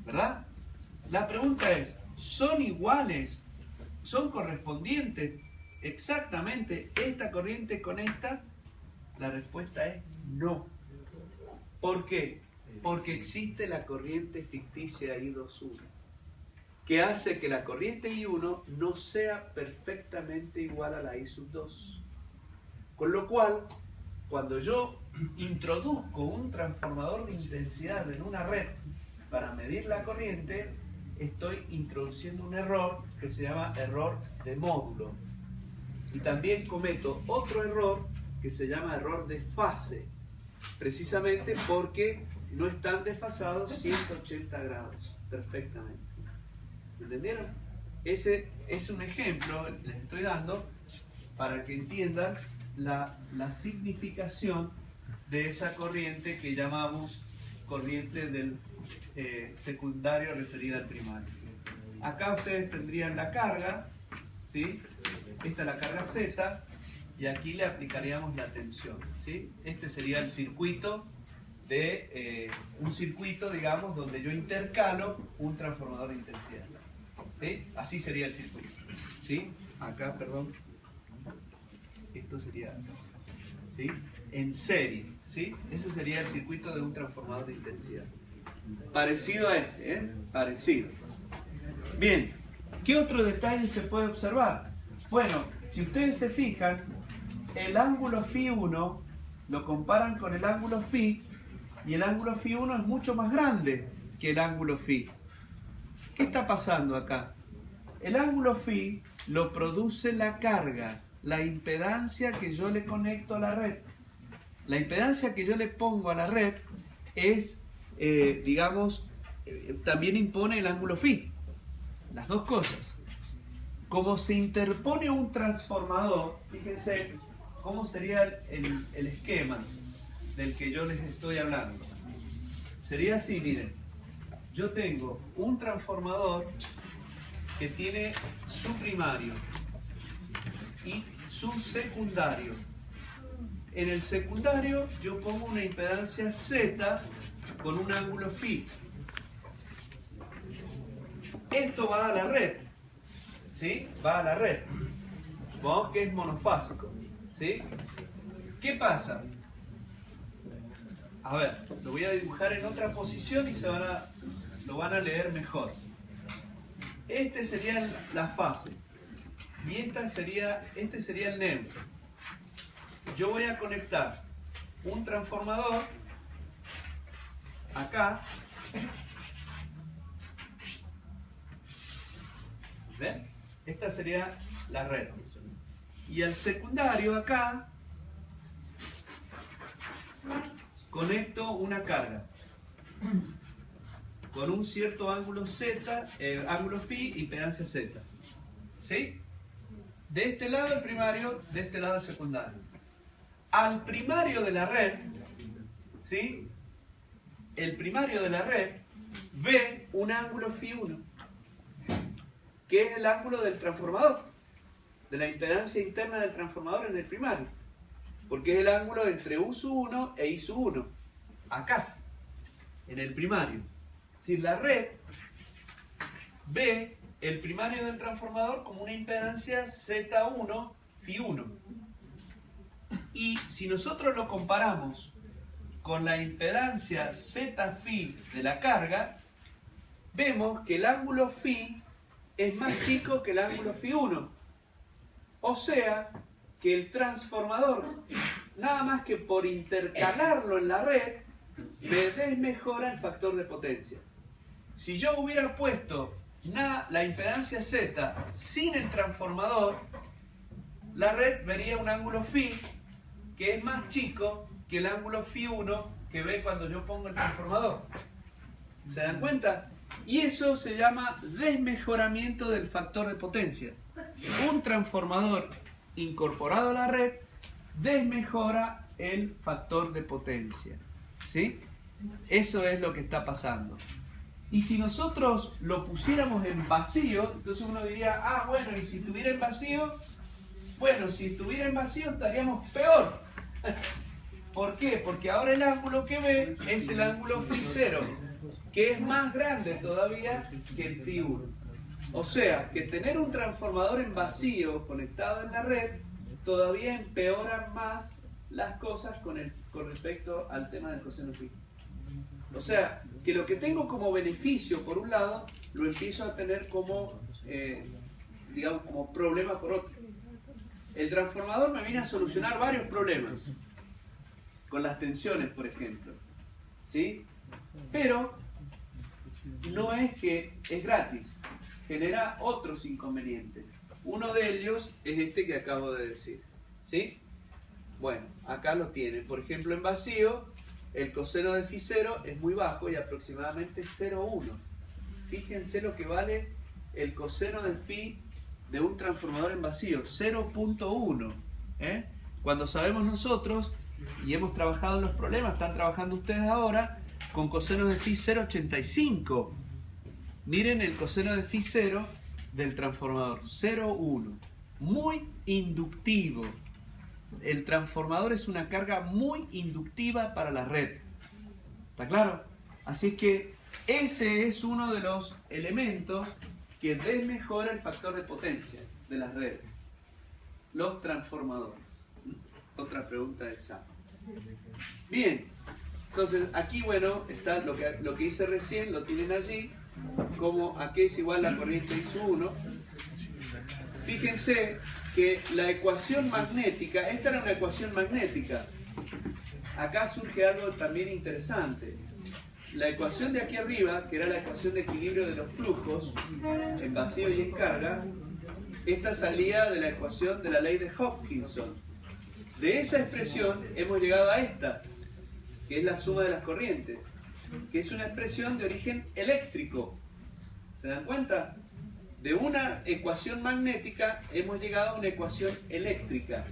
¿verdad? La pregunta es, ¿son iguales? ¿Son correspondientes exactamente esta corriente con esta? La respuesta es no. ¿Por qué? Porque existe la corriente ficticia I21, que hace que la corriente I1 no sea perfectamente igual a la I2. Con lo cual, cuando yo introduzco un transformador de intensidad en una red para medir la corriente, estoy introduciendo un error que se llama error de módulo. Y también cometo otro error que se llama error de fase, precisamente porque no están desfasados 180 grados perfectamente. ¿Entendieron? Ese es un ejemplo, les estoy dando para que entiendan la significación de esa corriente que llamamos corriente del secundario referida al primario. Acá ustedes tendrían la carga, ¿sí? Esta es la carga Z y aquí le aplicaríamos la tensión, ¿sí? Este sería el circuito de un circuito, digamos, donde yo intercalo un transformador de intensidad, ¿sí? Así sería el circuito, ¿sí? Acá, perdón, esto sería, ¿sí? En serie, ¿sí? Ese sería el circuito de un transformador de intensidad. Parecido a este, ¿eh? Parecido. Bien, ¿qué otro detalle se puede observar? Bueno, si ustedes se fijan, el ángulo Φ1 lo comparan con el ángulo Φ y el ángulo Φ1 es mucho más grande que el ángulo Φ. ¿Qué está pasando acá? El ángulo Φ lo produce la carga, la impedancia que yo le conecto a la red. La impedancia que yo le pongo a la red es, también impone el ángulo Φ. Las dos cosas. Como se interpone un transformador, fíjense cómo sería el esquema del que yo les estoy hablando. Sería así, miren. Yo tengo un transformador que tiene su primario y su secundario. En el secundario yo pongo una impedancia Z con un ángulo Φ. Esto va a la red, ¿sí? Va a la red. Supongamos que es monofásico, ¿sí? ¿Qué pasa? A ver, lo voy a dibujar en otra posición y lo van a leer mejor. Este sería la fase y este sería el neutro. Yo voy a conectar un transformador acá. ¿Ven? Esta sería la red. Y el secundario acá conecto una carga con un cierto ángulo Z, ángulo Φ, impedancia Z. ¿Sí? De este lado el primario, de este lado el secundario. Al primario de la red, ¿sí? El primario de la red ve un ángulo Φ1, que es el ángulo del transformador, de la impedancia interna del transformador en el primario, porque es el ángulo entre U1 e I1, acá, en el primario. Si la red ve el primario del transformador como una impedancia Z1 Φ1. Y si nosotros lo comparamos con la impedancia Z-Φ de la carga, vemos que el ángulo Φ es más chico que el ángulo Φ1. O sea, que el transformador, nada más que por intercalarlo en la red, me desmejora el factor de potencia. Si yo hubiera puesto la impedancia Z sin el transformador, la red vería un ángulo phi que es más chico que el ángulo phi 1 que ve cuando yo pongo el transformador. ¿Se dan cuenta? Y eso se llama desmejoramiento del factor de potencia. Un transformador incorporado a la red desmejora el factor de potencia. ¿Sí? Eso es lo que está pasando. Y si nosotros lo pusiéramos en vacío, entonces uno diría, ah, bueno, y si estuviera en vacío, bueno, si estuviera en vacío estaríamos peor. ¿Por qué? Porque ahora el ángulo que ve es el ángulo phi 0, que es más grande todavía que el phi 1. O sea, que tener un transformador en vacío conectado en la red todavía empeora más las cosas con respecto al tema del coseno phi. O sea, que lo que tengo como beneficio por un lado, lo empiezo a tener como, digamos, como problema por otro. El transformador me viene a solucionar varios problemas, con las tensiones, por ejemplo. ¿Sí? Pero no es que es gratis, genera otros inconvenientes. Uno de ellos es este que acabo de decir. ¿Sí? Bueno, acá lo tienen. Por ejemplo, en vacío, el coseno de phi 0 es muy bajo y aproximadamente 0,1. Fíjense lo que vale el coseno de phi de un transformador en vacío, 0,1. Cuando sabemos nosotros, y hemos trabajado en los problemas, están trabajando ustedes ahora, con cosenos de phi 0,85. Miren el coseno de phi 0 del transformador, 0,1. Muy inductivo. El transformador es una carga muy inductiva para la red. ¿Está claro? Así es que ese es uno de los elementos que desmejora el factor de potencia de las redes. Los transformadores. Otra pregunta de examen. Bien, entonces aquí, bueno, está lo que hice recién, lo tienen allí, como aquí es igual la corriente I1. Fíjense que la ecuación magnética, esta era una ecuación magnética. Acá surge algo también interesante. La ecuación de aquí arriba, que era la ecuación de equilibrio de los flujos en vacío y en carga, esta salía de la ecuación de la ley de Hopkinson. De esa expresión hemos llegado a esta, que es la suma de las corrientes, que es una expresión de origen eléctrico. ¿Se dan cuenta? De una ecuación magnética hemos llegado a una ecuación eléctrica,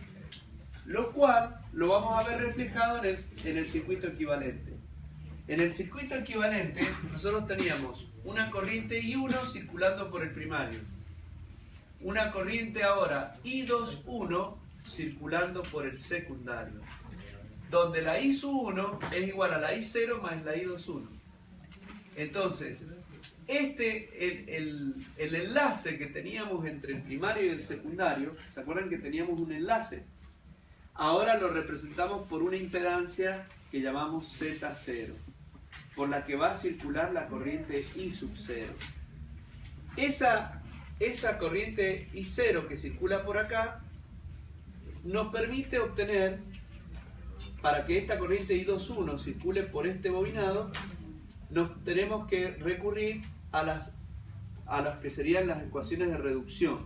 lo cual lo vamos a ver reflejado en el circuito equivalente. En el circuito equivalente nosotros teníamos una corriente I1 circulando por el primario, una corriente ahora I21 circulando por el secundario, donde la I1 es igual a la I0 más la I21. Entonces, el enlace que teníamos entre el primario y el secundario, ¿se acuerdan que teníamos un enlace? Ahora lo representamos por una impedancia que llamamos Z0, por la que va a circular la corriente I sub 0. Esa corriente I0 que circula por acá nos permite obtener, para que esta corriente I21 circule por este bobinado, nos tenemos que recurrir a las que serían las ecuaciones de reducción.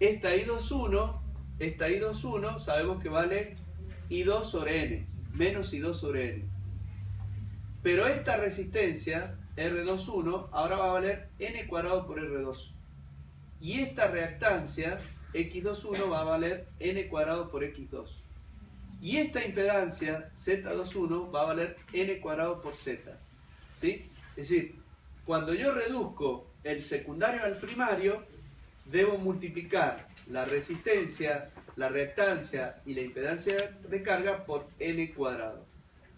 Esta I21 sabemos que vale I2 sobre N, menos I2 sobre N. Pero esta resistencia, R21, ahora va a valer N cuadrado por R2. Y esta reactancia, X21, va a valer N cuadrado por X2. Y esta impedancia, Z21, va a valer N cuadrado por Z. ¿Sí? Es decir, cuando yo reduzco el secundario al primario, debo multiplicar la resistencia, la reactancia y la impedancia de carga por N cuadrado,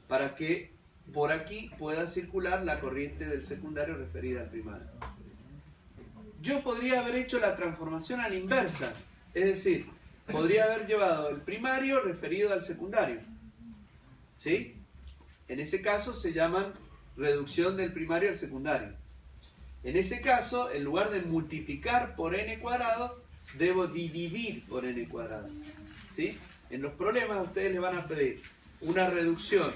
para que por aquí pueda circular la corriente del secundario referida al primario. Yo podría haber hecho la transformación a la inversa, es decir, podría haber llevado el primario referido al secundario. ¿Sí? En ese caso se llaman reducción del primario al secundario. En ese caso, en lugar de multiplicar por n cuadrado, debo dividir por n cuadrado. ¿Sí? En los problemas ustedes le van a pedir una reducción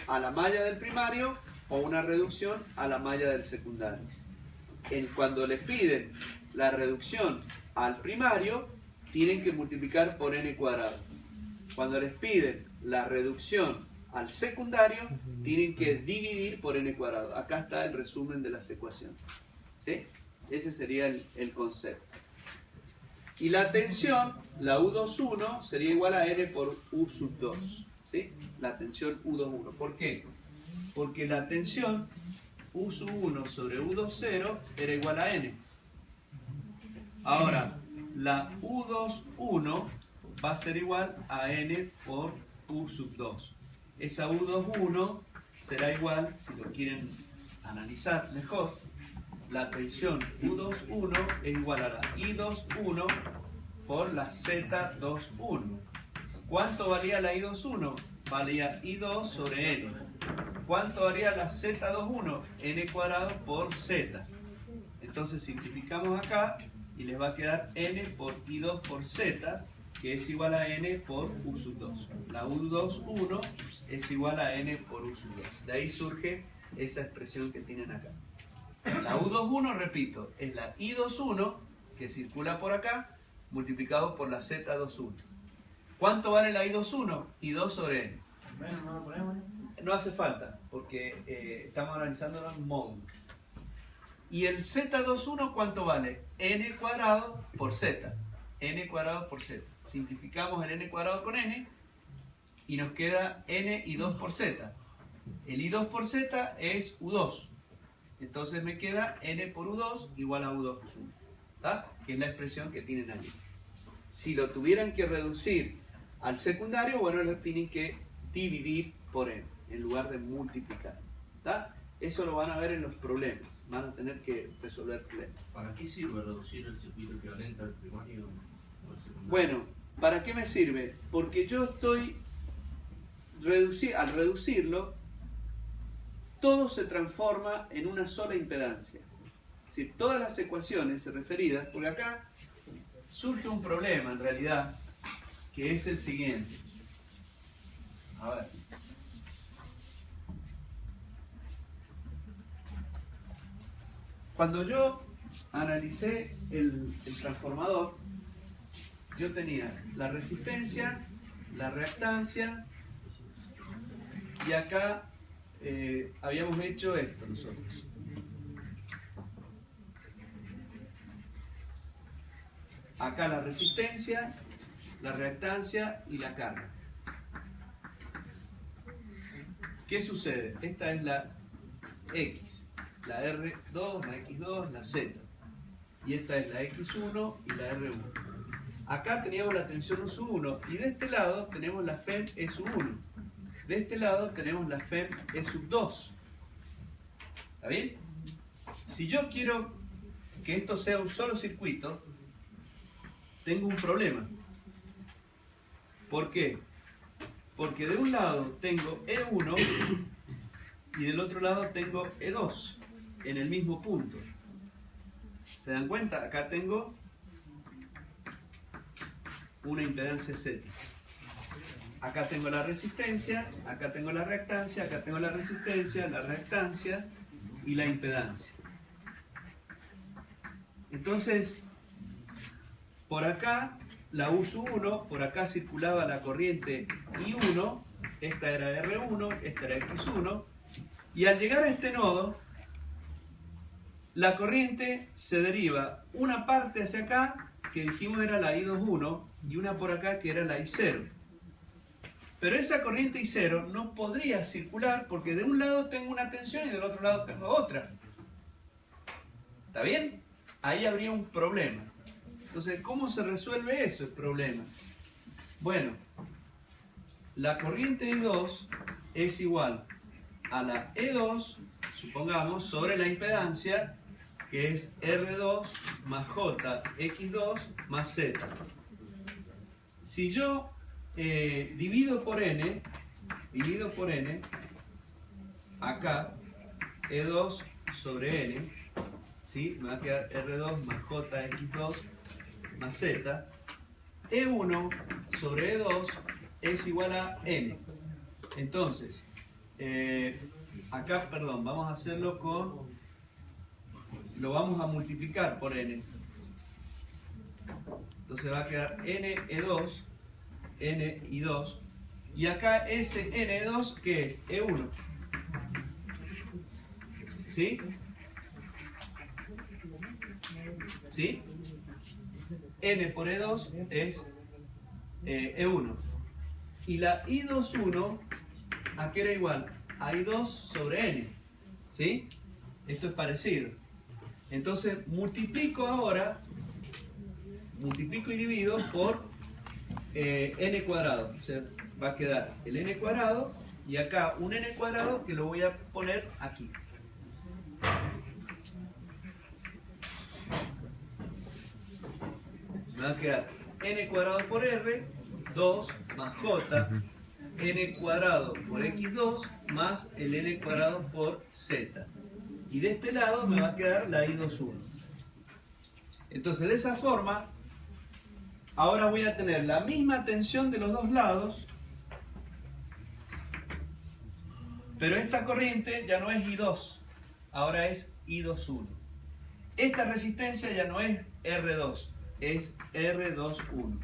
a la malla del primario o una reducción a la malla del secundario. Cuando les piden la reducción al primario, tienen que multiplicar por n cuadrado. Cuando les piden la reducción al secundario, tienen que dividir por n cuadrado. Acá está el resumen de las ecuaciones. ¿Sí? Ese sería el concepto. Y la tensión, la U21, sería igual a n por U sub 2. ¿Sí? La tensión U21. ¿Por qué? Porque la tensión U sub 1 sobre U20 era igual a n. Ahora, la U21 va a ser igual a n por U sub 2. Esa U21 será igual, si lo quieren analizar mejor, la tensión U21 es igual a la I21 por la Z21. ¿Cuánto valía la I21? Valía I2 sobre N. ¿Cuánto valía la Z21? N cuadrado por Z. Entonces simplificamos acá y les va a quedar N por I2 por Z, que es igual a N por U sub 2. La U21 es igual a N por U sub 2. De ahí surge esa expresión que tienen acá. La U21, repito, es la I21 que circula por acá multiplicado por la Z21. ¿Cuánto vale la I21? I2 sobre N. No hace falta, porque estamos analizando en módulo. ¿Y el Z21 cuánto vale? N cuadrado por Z. N cuadrado por Z. Simplificamos el N cuadrado con N y nos queda N I2 por Z. El I2 por Z es U2. Entonces me queda N por U2 igual a U2 plus 1. ¿Está? Que es la expresión que tienen allí. Si lo tuvieran que reducir al secundario, bueno, lo tienen que dividir por N en lugar de multiplicar. ¿Está? Eso lo van a ver en los problemas. Van a tener que resolver problemas. ¿Para qué sirve reducir el circuito equivalente al primario o al secundario? Bueno, ¿para qué me sirve? Porque yo estoy al reducirlo, todo se transforma en una sola impedancia. Es decir, todas las ecuaciones referidas, porque acá surge un problema en realidad, que es el siguiente. A ver. Cuando yo analicé el transformador, yo tenía la resistencia, la reactancia, y acá habíamos hecho esto nosotros. Acá la resistencia, la reactancia y la carga. ¿Qué sucede? Esta es la X, la R2, la X2, la Z. Y esta es la X1 y la R1. Acá teníamos la tensión U sub 1 y de este lado tenemos la FEM E sub 1. De este lado tenemos la FEM E sub 2. ¿Está bien? Si yo quiero que esto sea un solo circuito, tengo un problema. ¿Por qué? Porque de un lado tengo E1 y del otro lado tengo E2 en el mismo punto. ¿Se dan cuenta? Acá tengo una impedancia Z. Acá tengo la resistencia, acá tengo la reactancia, acá tengo la resistencia, la reactancia y la impedancia. Entonces, por acá la U sub 1, por acá circulaba la corriente I1, esta era R1, esta era X1, y al llegar a este nodo, la corriente se deriva una parte hacia acá, que dijimos era la I21, y una por acá que era la I0. Pero esa corriente I0 no podría circular porque de un lado tengo una tensión y del otro lado tengo otra. ¿Está bien? Ahí habría un problema. Entonces, ¿cómo se resuelve eso, el problema? Bueno, la corriente I2 es igual a la E2, supongamos, sobre la impedancia, que es R2 más J, X2 más Z. Si yo divido por N, acá, E2 sobre N, ¿sí? Me va a quedar R2 más J, X2 más Z. E1 sobre E2 es igual a N. Entonces, acá, perdón, vamos a hacerlo lo vamos a multiplicar por n. Entonces va a quedar n-E2, n y 2. Y acá ese n2, ¿qué es? E1. ¿Sí? ¿Sí? N por E2 es E1. Y la I21, ¿a qué era igual? A I2 sobre N. ¿Sí? Esto es parecido. Entonces multiplico y divido por N cuadrado. O sea, va a quedar el N cuadrado y acá un N cuadrado que lo voy a poner aquí. Me va a quedar N cuadrado por R, 2 más J, N cuadrado por X2 más el N cuadrado por Z. Y de este lado me va a quedar la I21. Entonces de esa forma, ahora voy a tener la misma tensión de los dos lados, pero esta corriente ya no es I2, ahora es I21. Esta resistencia ya no es R2, es R21.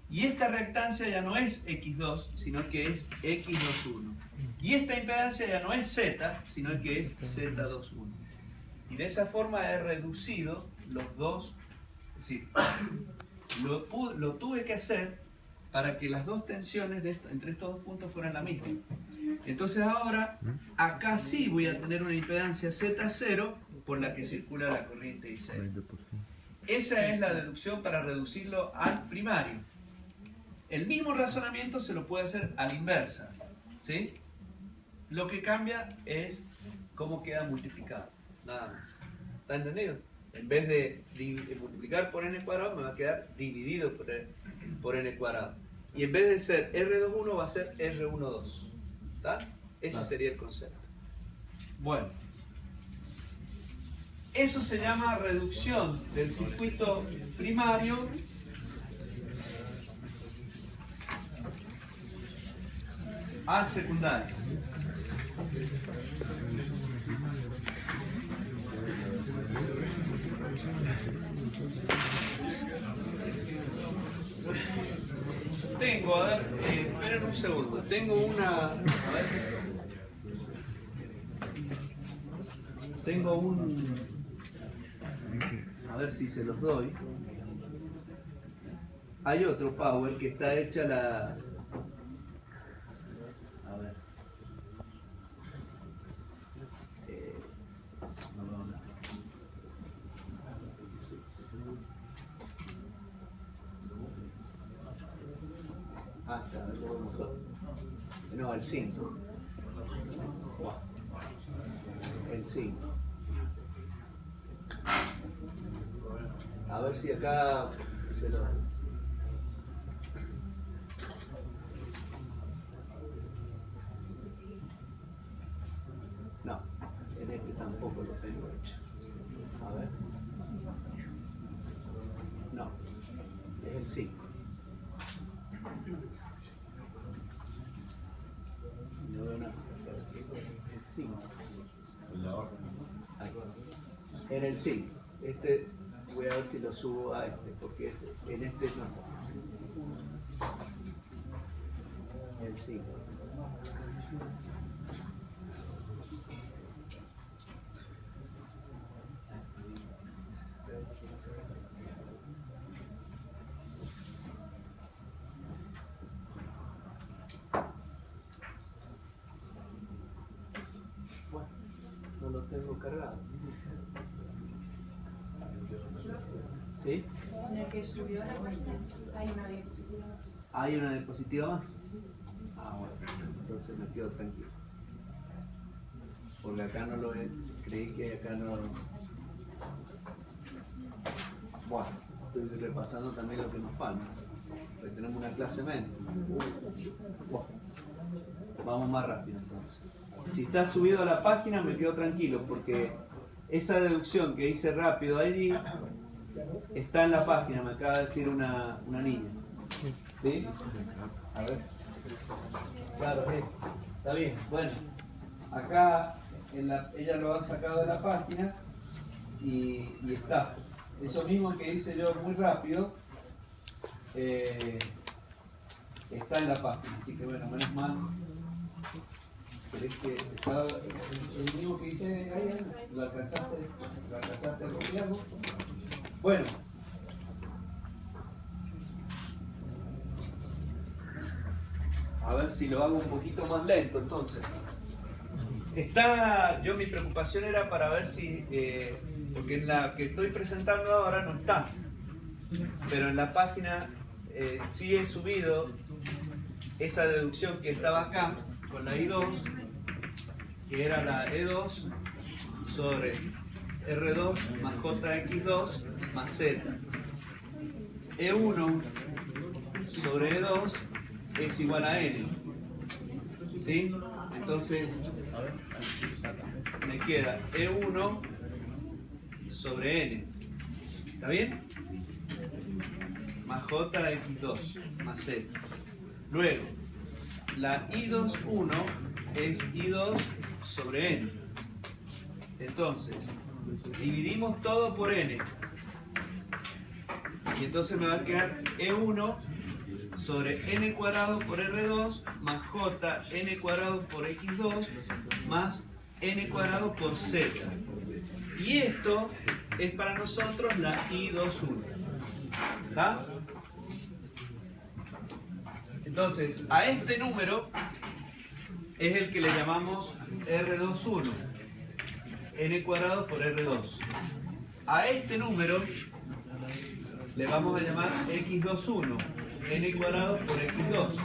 Y esta reactancia ya no es X2, sino que es X21. Y esta impedancia ya no es Z, sino que es Z21. Y de esa forma he reducido los dos, es decir, lo tuve que hacer para que las dos tensiones entre estos dos puntos fueran la misma. Entonces ahora, acá sí voy a tener una impedancia Z0 por la que circula la corriente IC. Esa es la deducción para reducirlo al primario. El mismo razonamiento se lo puede hacer a la inversa, ¿sí? Lo que cambia es cómo queda multiplicado, nada más. ¿Está entendido? En vez de multiplicar por n cuadrado, me va a quedar dividido por n cuadrado. Y en vez de ser R21 va a ser R12. ¿Está? Ese sería el concepto. Bueno. Eso se llama reducción del circuito primario al secundario. Tengo, a ver, esperen un segundo. Tengo una. A ver. Tengo un. A ver si se los doy. Hay otro power que está hecha la. A ver. No, el 5. El 5. A ver si acá se lo... No, en este tampoco lo tengo hecho. A ver. No, es el 5. No veo nada. El 5. En el 5. Este voy a ver si lo subo a este, porque en este no. El 5. Bueno, no lo tengo cargado. ¿Sí? En el que subió la página hay una diapositiva. ¿Hay una diapositiva más? Ah, bueno, entonces me quedo tranquilo. Porque acá no lo he, creí que acá no. Bueno, estoy repasando también lo que nos falta. Porque tenemos una clase menos. Bueno, vamos más rápido entonces. Si está subido a la página me quedo tranquilo porque esa deducción que hice rápido ahí está en la página, me acaba de decir una niña. ¿Sí? A ver. Claro, está bien. Bueno, acá ella lo ha sacado de la página y está. Eso mismo que hice yo muy rápido está en la página, así que bueno, menos mal. Pero es que está el mismo que hice ahí, ¿lo alcanzaste a copiarlo? Bueno. A ver si lo hago un poquito más lento entonces. Mi preocupación era para ver si, porque en la que estoy presentando ahora no está, pero en la página sí he subido esa deducción que estaba acá con la I2, que era la E2 sobre R2 más JX2 más Z. E1 sobre E2 es igual a N. ¿Sí? Entonces, me queda E1 sobre N. ¿Está bien? Más JX2 más Z. Luego, la I21 es I2 sobre N. Entonces, dividimos todo por N. Y entonces me va a quedar E1 sobre N cuadrado por R2 más J N cuadrado por X2 más N cuadrado por Z. Y esto es para nosotros la I21. ¿Está? Entonces, a este número es el que le llamamos R21, N cuadrado por R2. A este número le vamos a llamar X21, N cuadrado por X2.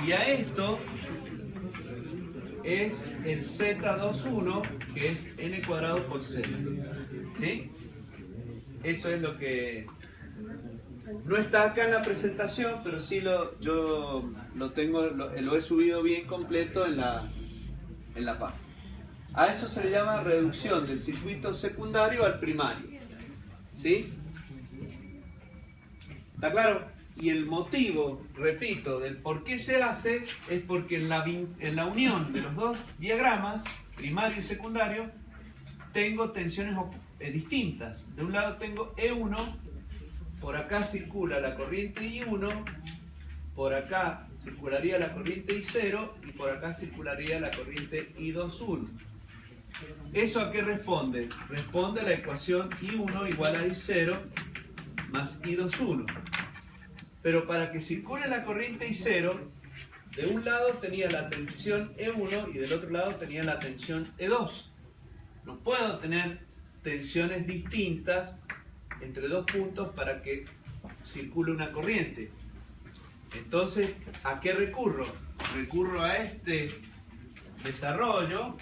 Y a esto es el Z21, que es N cuadrado por Z. ¿Sí? Eso es lo que... No está acá en la presentación, pero sí yo lo tengo, lo he subido bien completo en la página. A eso se le llama reducción del circuito secundario al primario. ¿Sí? ¿Está claro? Y el motivo, repito, del por qué se hace es porque en la unión de los dos diagramas, primario y secundario, tengo tensiones distintas. De un lado tengo E1, por acá circula la corriente I1, por acá circularía la corriente I0 y por acá circularía la corriente I21. ¿Eso a qué responde? Responde a la ecuación I1 igual a I0 más I21. Pero para que circule la corriente I0, de un lado tenía la tensión E1 y del otro lado tenía la tensión E2. No puedo tener tensiones distintas entre dos puntos para que circule una corriente. Entonces, ¿a qué recurro? Recurro a este desarrollo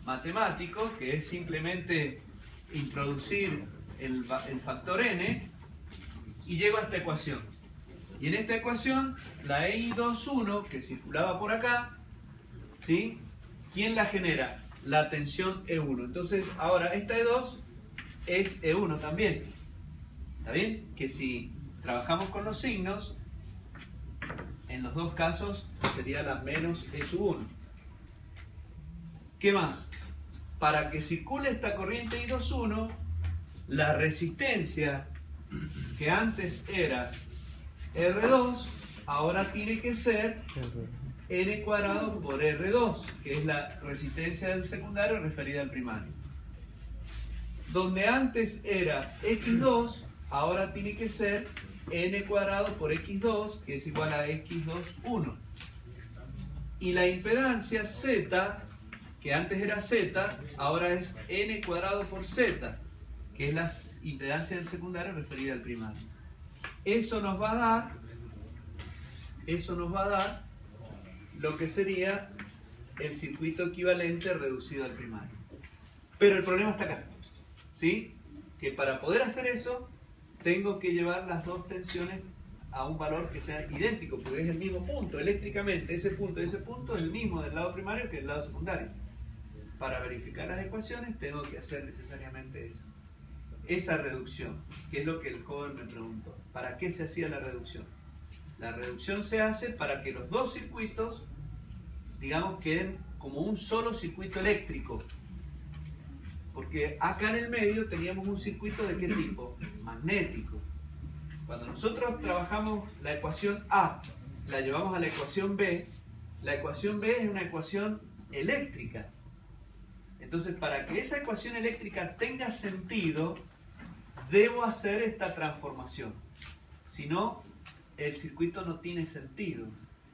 matemático, que es simplemente introducir el factor n, y llego a esta ecuación. Y en esta ecuación, la I21 que circulaba por acá, ¿sí? ¿Quién la genera? La tensión E1. Entonces, ahora esta E2 es E1 también. ¿Está bien? Que si trabajamos con los signos, en los dos casos sería la menos E1. ¿Qué más? Para que circule esta corriente I21, la resistencia que antes era R2, ahora tiene que ser N cuadrado por R2, que es la resistencia del secundario referida al primario. Donde antes era X2, ahora tiene que ser N cuadrado por X2, que es igual a X21. Y la impedancia Z, que antes era Z, ahora es N cuadrado por Z, que es la impedancia del secundario referida al primario. Eso nos va a dar lo que sería el circuito equivalente reducido al primario. Pero el problema está acá, ¿sí? Que para poder hacer eso, tengo que llevar las dos tensiones a un valor que sea idéntico, porque es el mismo punto eléctricamente. Ese punto y ese punto es el mismo del lado primario que del lado secundario. Para verificar las ecuaciones, tengo que hacer necesariamente esa reducción, que es lo que el joven me preguntó. ¿Para qué se hacía la reducción? La reducción se hace para que los dos circuitos, digamos, queden como un solo circuito eléctrico. Porque acá en el medio teníamos un circuito de qué tipo? Magnético. Cuando nosotros trabajamos la ecuación A, la llevamos a la ecuación B es una ecuación eléctrica. Entonces, para que esa ecuación eléctrica tenga sentido, debo hacer esta transformación. Si no, el circuito no tiene sentido.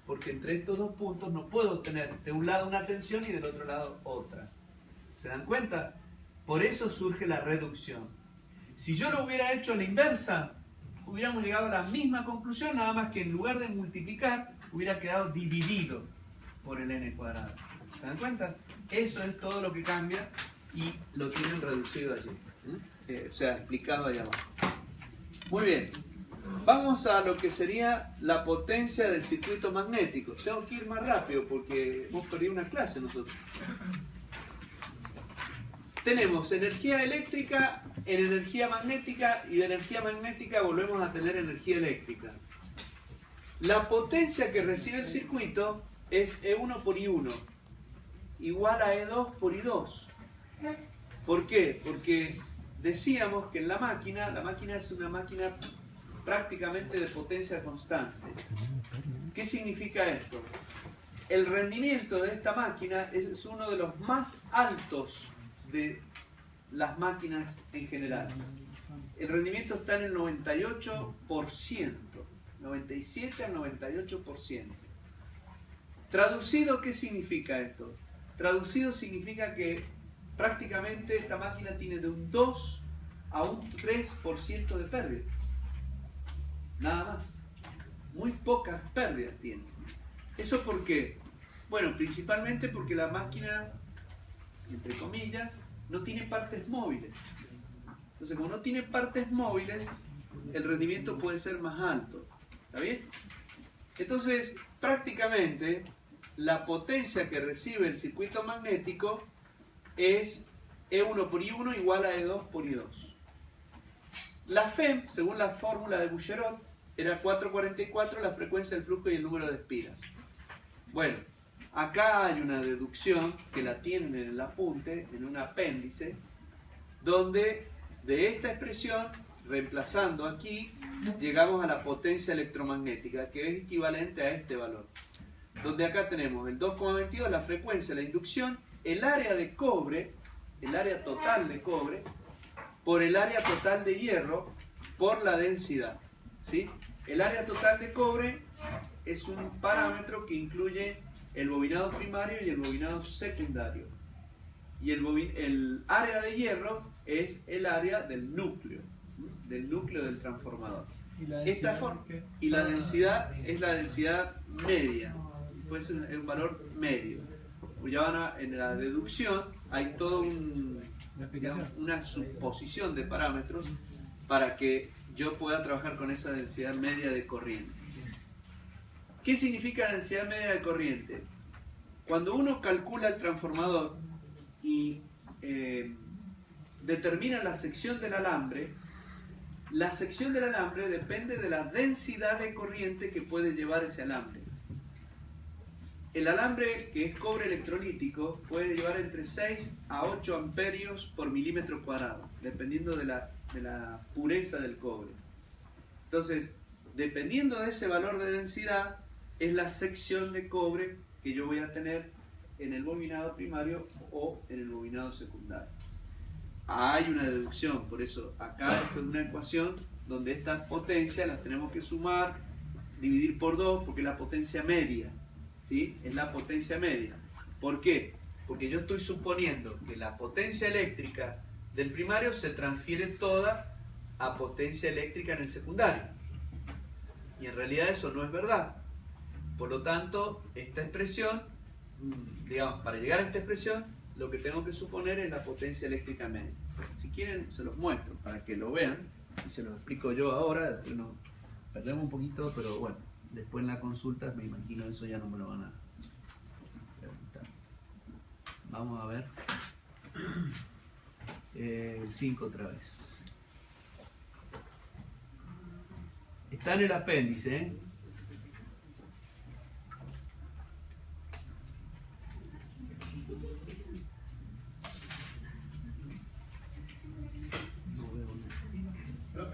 Porque entre estos dos puntos no puedo tener de un lado una tensión y del otro lado otra. ¿Se dan cuenta? Por eso surge la reducción. Si yo lo hubiera hecho a la inversa, hubiéramos llegado a la misma conclusión, nada más que en lugar de multiplicar, hubiera quedado dividido por el n cuadrado. ¿Se dan cuenta? Eso es todo lo que cambia y lo tienen reducido allí. O sea, explicado allá abajo. Muy bien. Vamos a lo que sería la potencia del circuito magnético. Tengo que ir más rápido porque hemos perdido una clase nosotros. Tenemos energía eléctrica en energía magnética y de energía magnética volvemos a tener energía eléctrica. La potencia que recibe el circuito es E1 por I1 igual a E2 por I2. ¿Por qué? Porque decíamos que en la máquina es una máquina prácticamente de potencia constante. ¿Qué significa esto? El rendimiento de esta máquina es uno de los más altos de las máquinas en general. El rendimiento está en el 98%, 97 al 98%. Traducido, ¿qué significa esto? Traducido significa que prácticamente esta máquina tiene de un 2 a un 3% de pérdidas. Nada más. Muy pocas pérdidas tiene. ¿Eso por qué? Bueno, principalmente porque la máquina, entre comillas, no tiene partes móviles. Entonces, como no tiene partes móviles, el rendimiento puede ser más alto. ¿Está bien? Entonces, prácticamente, la potencia que recibe el circuito magnético es E1 por I1 igual a E2 por I2. La FEM, según la fórmula de Bouguereau, era 444 la frecuencia del flujo y el número de espiras. Bueno, acá hay una deducción que la tienen en el apunte, en un apéndice, donde de esta expresión, reemplazando aquí, llegamos a la potencia electromagnética, que es equivalente a este valor. Donde acá tenemos el 2,22, la frecuencia, la inducción, el área de cobre, el área total de cobre, por el área total de hierro, por la densidad. ¿Sí? El área total de cobre es un parámetro que incluye el bobinado primario y el bobinado secundario. Y el área de hierro es el área del núcleo del transformador. Y la densidad es la densidad media, puede ser un valor medio. Pues ya en la deducción hay toda una suposición de parámetros para que yo pueda trabajar con esa densidad media de corriente. ¿Qué significa densidad media de corriente? Cuando uno calcula el transformador y determina la sección del alambre depende de la densidad de corriente que puede llevar ese alambre. El alambre, que es cobre electrolítico, puede llevar entre 6 a 8 amperios por milímetro cuadrado, dependiendo de la pureza del cobre. Entonces, dependiendo de ese valor de densidad, es la sección de cobre que yo voy a tener en el bobinado primario o en el bobinado secundario. Hay una deducción, por eso acá esto es una ecuación donde estas potencias las tenemos que sumar, dividir por 2, porque es la potencia media. ¿Sí? Es la potencia media. ¿Por qué? Porque yo estoy suponiendo que la potencia eléctrica del primario se transfiere toda a potencia eléctrica en el secundario. Y en realidad eso no es verdad. Por lo tanto, esta expresión, digamos, para llegar a esta expresión, lo que tengo que suponer es la potencia eléctrica media. Si quieren, se los muestro para que lo vean. Y se los explico yo ahora. Después nos perdemos un poquito, pero bueno. Después en la consulta, me imagino eso ya no me lo van a preguntar. Vamos a ver. El 5 otra vez. Está en el apéndice, ¿eh?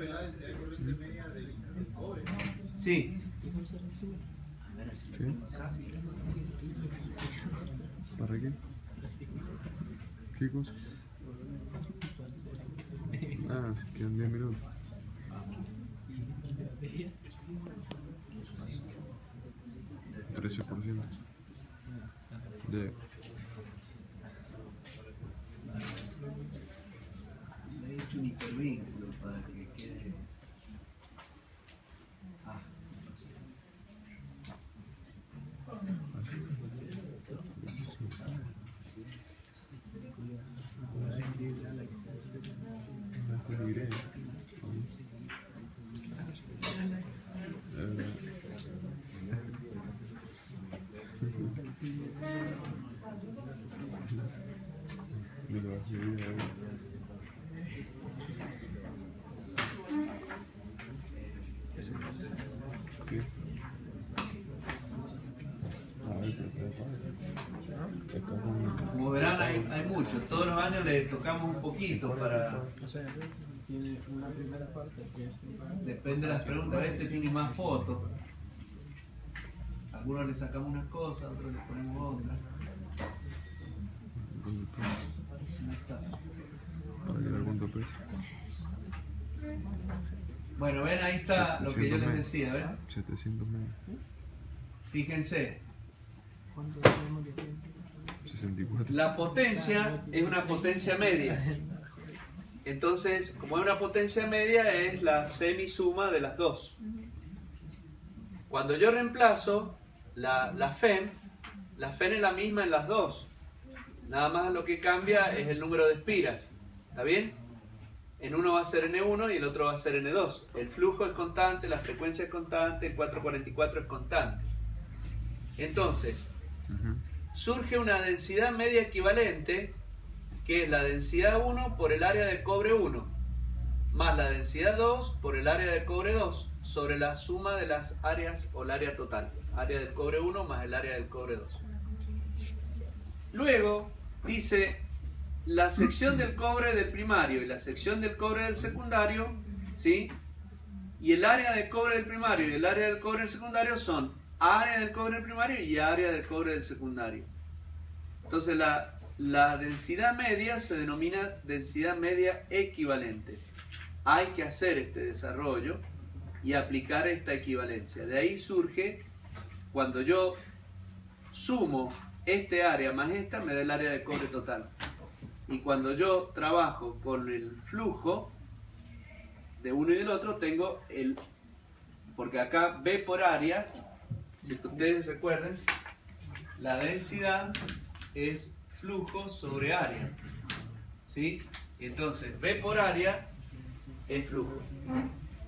fue la densidad de corriente media del cobre. Sí. ¿Sí? ¿Para qué? ¿Qué cosa? Ah, quedan 10 minutos. $13%. De... Le he hecho un hipervínculo para que quede. Ah, no sé. Como verán, hay muchos. Todos los años les tocamos un poquito para... Tiene una primera parte que es... Depende de las preguntas. Este tiene más fotos. Algunos le sacamos unas cosas, otros le ponemos otras. Para que ver cuánto pesa. Bueno, ven, ahí está lo que yo les decía, ¿ven? 700 megas. Fíjense, ¿Cuánto tenemos que tiene? 64. la potencia es una potencia media. Entonces, como es una potencia media, es la semisuma de las dos. Cuando yo reemplazo la FEM es la misma en las dos. Nada más lo que cambia es el número de espiras. ¿Está bien? En uno va a ser N1 y el otro va a ser N2. El flujo es constante, la frecuencia es constante, el 444 es constante. Entonces, surge una densidad media equivalente, que es la densidad 1 por el área de cobre 1, más la densidad 2 por el área de cobre 2, sobre la suma de las áreas o el área total. Área del cobre 1 más el área del cobre 2. Luego, dice, la sección del cobre del primario y la sección del cobre del secundario, ¿sí? Y el área del cobre del primario y el área del cobre del secundario son área del cobre del primario y área del cobre del secundario. Entonces la densidad media se denomina densidad media equivalente. Hay que hacer este desarrollo y aplicar esta equivalencia. De ahí surge, cuando yo sumo este área más esta, me da el área de cobre total. Y cuando yo trabajo con el flujo de uno y del otro, tengo el... Porque acá B por área, si ustedes recuerden, la densidad es flujo sobre área. ¿Sí? Entonces, B por área es flujo.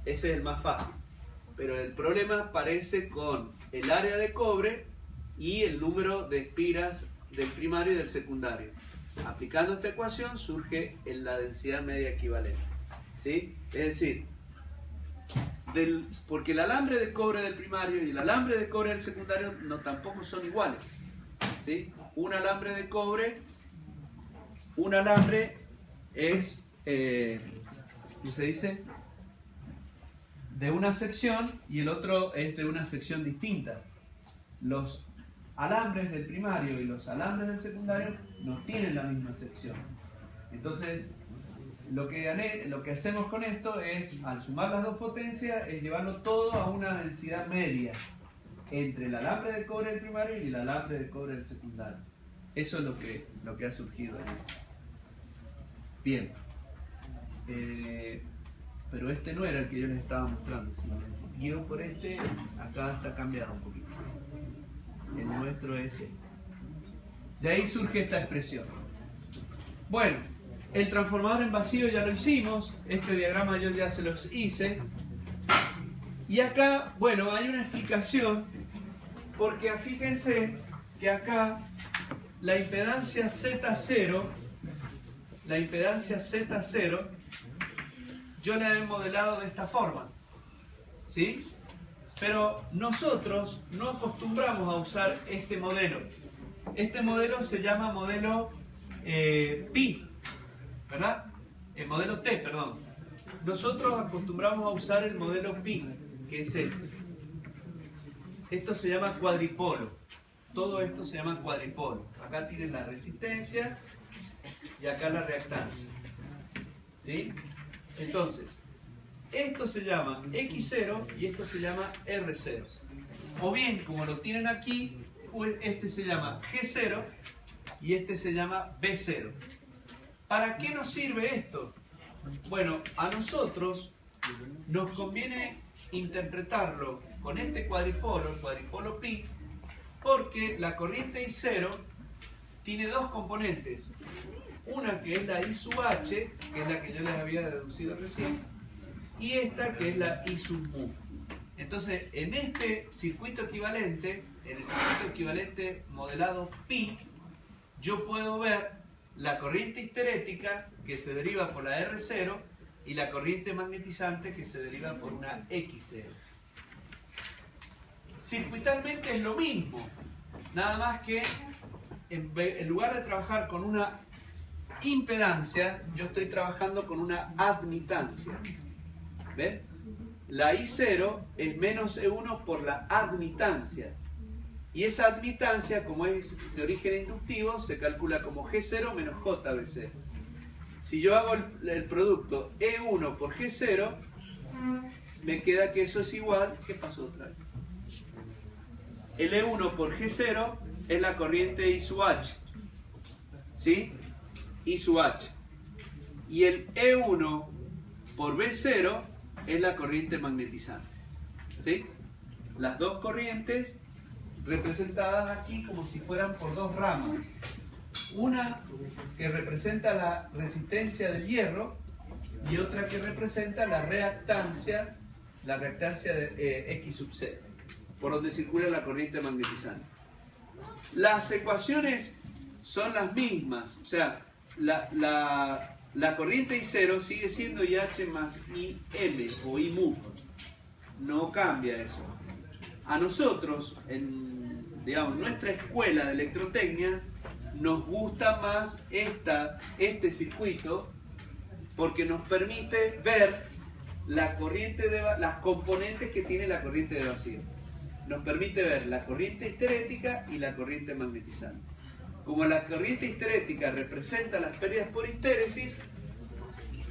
Ese es el más fácil. Pero el problema aparece con el área de cobre y el número de espiras del primario y del secundario. Aplicando esta ecuación surge la densidad media equivalente. ¿Sí? Es decir, porque el alambre de cobre del primario y el alambre de cobre del secundario tampoco son iguales. ¿Sí? Un alambre de cobre, un alambre es, ¿cómo se dice? De una sección y el otro es de una sección distinta. Los alambres del primario y los alambres del secundario no tienen la misma sección. Entonces, lo que hacemos con esto es, al sumar las dos potencias, es llevarlo todo a una densidad media entre el alambre de cobre del primario y el alambre de cobre del secundario. Eso es lo que ha surgido ahí. Bien. Pero este no era el que yo les estaba mostrando. Si me guío por este, acá está cambiado un poquito. El nuestro es este. De ahí surge esta expresión. Bueno, el transformador en vacío ya lo hicimos. Este diagrama yo ya se los hice. Y acá, bueno, hay una explicación. Porque fíjense que acá la impedancia Z0, yo la he modelado de esta forma. ¿Sí? Pero nosotros no acostumbramos a usar este modelo. Este modelo se llama modelo pi, ¿verdad? El modelo T, perdón. nosotros acostumbramos a usar el modelo pi, que es este. Esto se llama cuadripolo. Todo esto se llama cuadripolo. Acá tienen la resistencia y acá la reactancia. ¿Sí? Entonces, esto se llama X0 y esto se llama R0. O bien, como lo tienen aquí, pues este se llama G0 y este se llama B0. ¿Para qué nos sirve esto? Bueno, a nosotros nos conviene interpretarlo con este cuadripolo, el cuadripolo pi, porque la corriente I0 tiene dos componentes. Una que es la I sub H, que es la que yo les había deducido recién, y esta que es la I sub mu. Entonces, en este circuito equivalente, en el circuito equivalente modelado pi, yo puedo ver la corriente histerética que se deriva por la R0 y la corriente magnetizante que se deriva por una X0. Circuitalmente es lo mismo, nada más que en lugar de trabajar con una impedancia, yo estoy trabajando con una admitancia. ¿Ven? La I0 es menos E1 por la admitancia. Y esa admitancia, como es de origen inductivo, se calcula como G0 menos JBC. Si yo hago el producto E1 por G0, me queda que eso es igual. ¿Qué pasó otra vez? El E1 por G0 es la corriente I sub H. ¿Sí? I sub H. Y el E1 por B0 es la corriente magnetizante. ¿Sí? Las dos corrientes representadas aquí como si fueran por dos ramas. Una que representa la resistencia del hierro y otra que representa la reactancia de X sub C, por donde circula la corriente magnetizante. Las ecuaciones son las mismas, o sea, la corriente I0 sigue siendo IH más IM o I mu, no cambia eso. A nosotros, en nuestra escuela de electrotecnia, nos gusta más este circuito porque nos permite ver las componentes que tiene la corriente de vacío. Nos permite ver la corriente histerética y la corriente magnetizante. Como la corriente histerética representa las pérdidas por histéresis,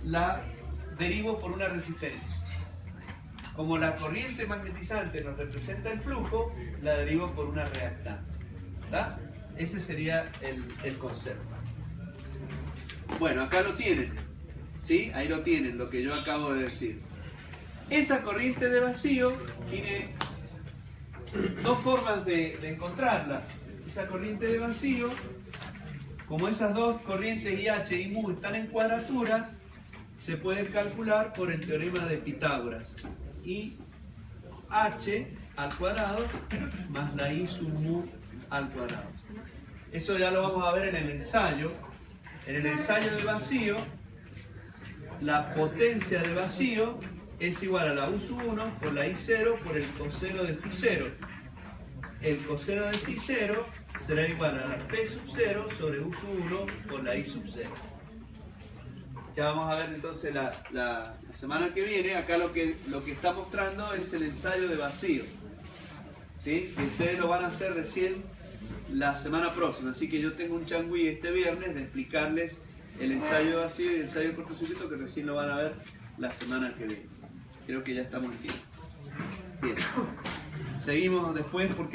la derivo por una resistencia. Como la corriente magnetizante nos representa el flujo, la derivo por una reactancia. ¿Está? Ese sería el concepto. Bueno, acá lo tienen. ¿Sí? Ahí lo tienen, lo que yo acabo de decir. Esa corriente de vacío tiene dos formas de encontrarla. Esa corriente de vacío, como esas dos corrientes IH y mu están en cuadratura, se puede calcular por el teorema de Pitágoras. IH al cuadrado más la I sub mu al cuadrado. Eso ya lo vamos a ver en el ensayo. En el ensayo de vacío, la potencia de vacío es igual a la U sub 1 por la I0 por el coseno de Φ0. El coseno de Φ0 será igual a la P sub 0 sobre U sub 1 por la I sub 0. Ya vamos a ver entonces la semana que viene. Acá lo que está mostrando es el ensayo de vacío. ¿Sí? Y ustedes lo van a hacer recién la semana próxima. Así que yo tengo un changüí este viernes de explicarles el ensayo de vacío y el ensayo de cortocircuito, que recién lo van a ver la semana que viene. Creo que ya estamos en tiempo. Bien. Seguimos después porque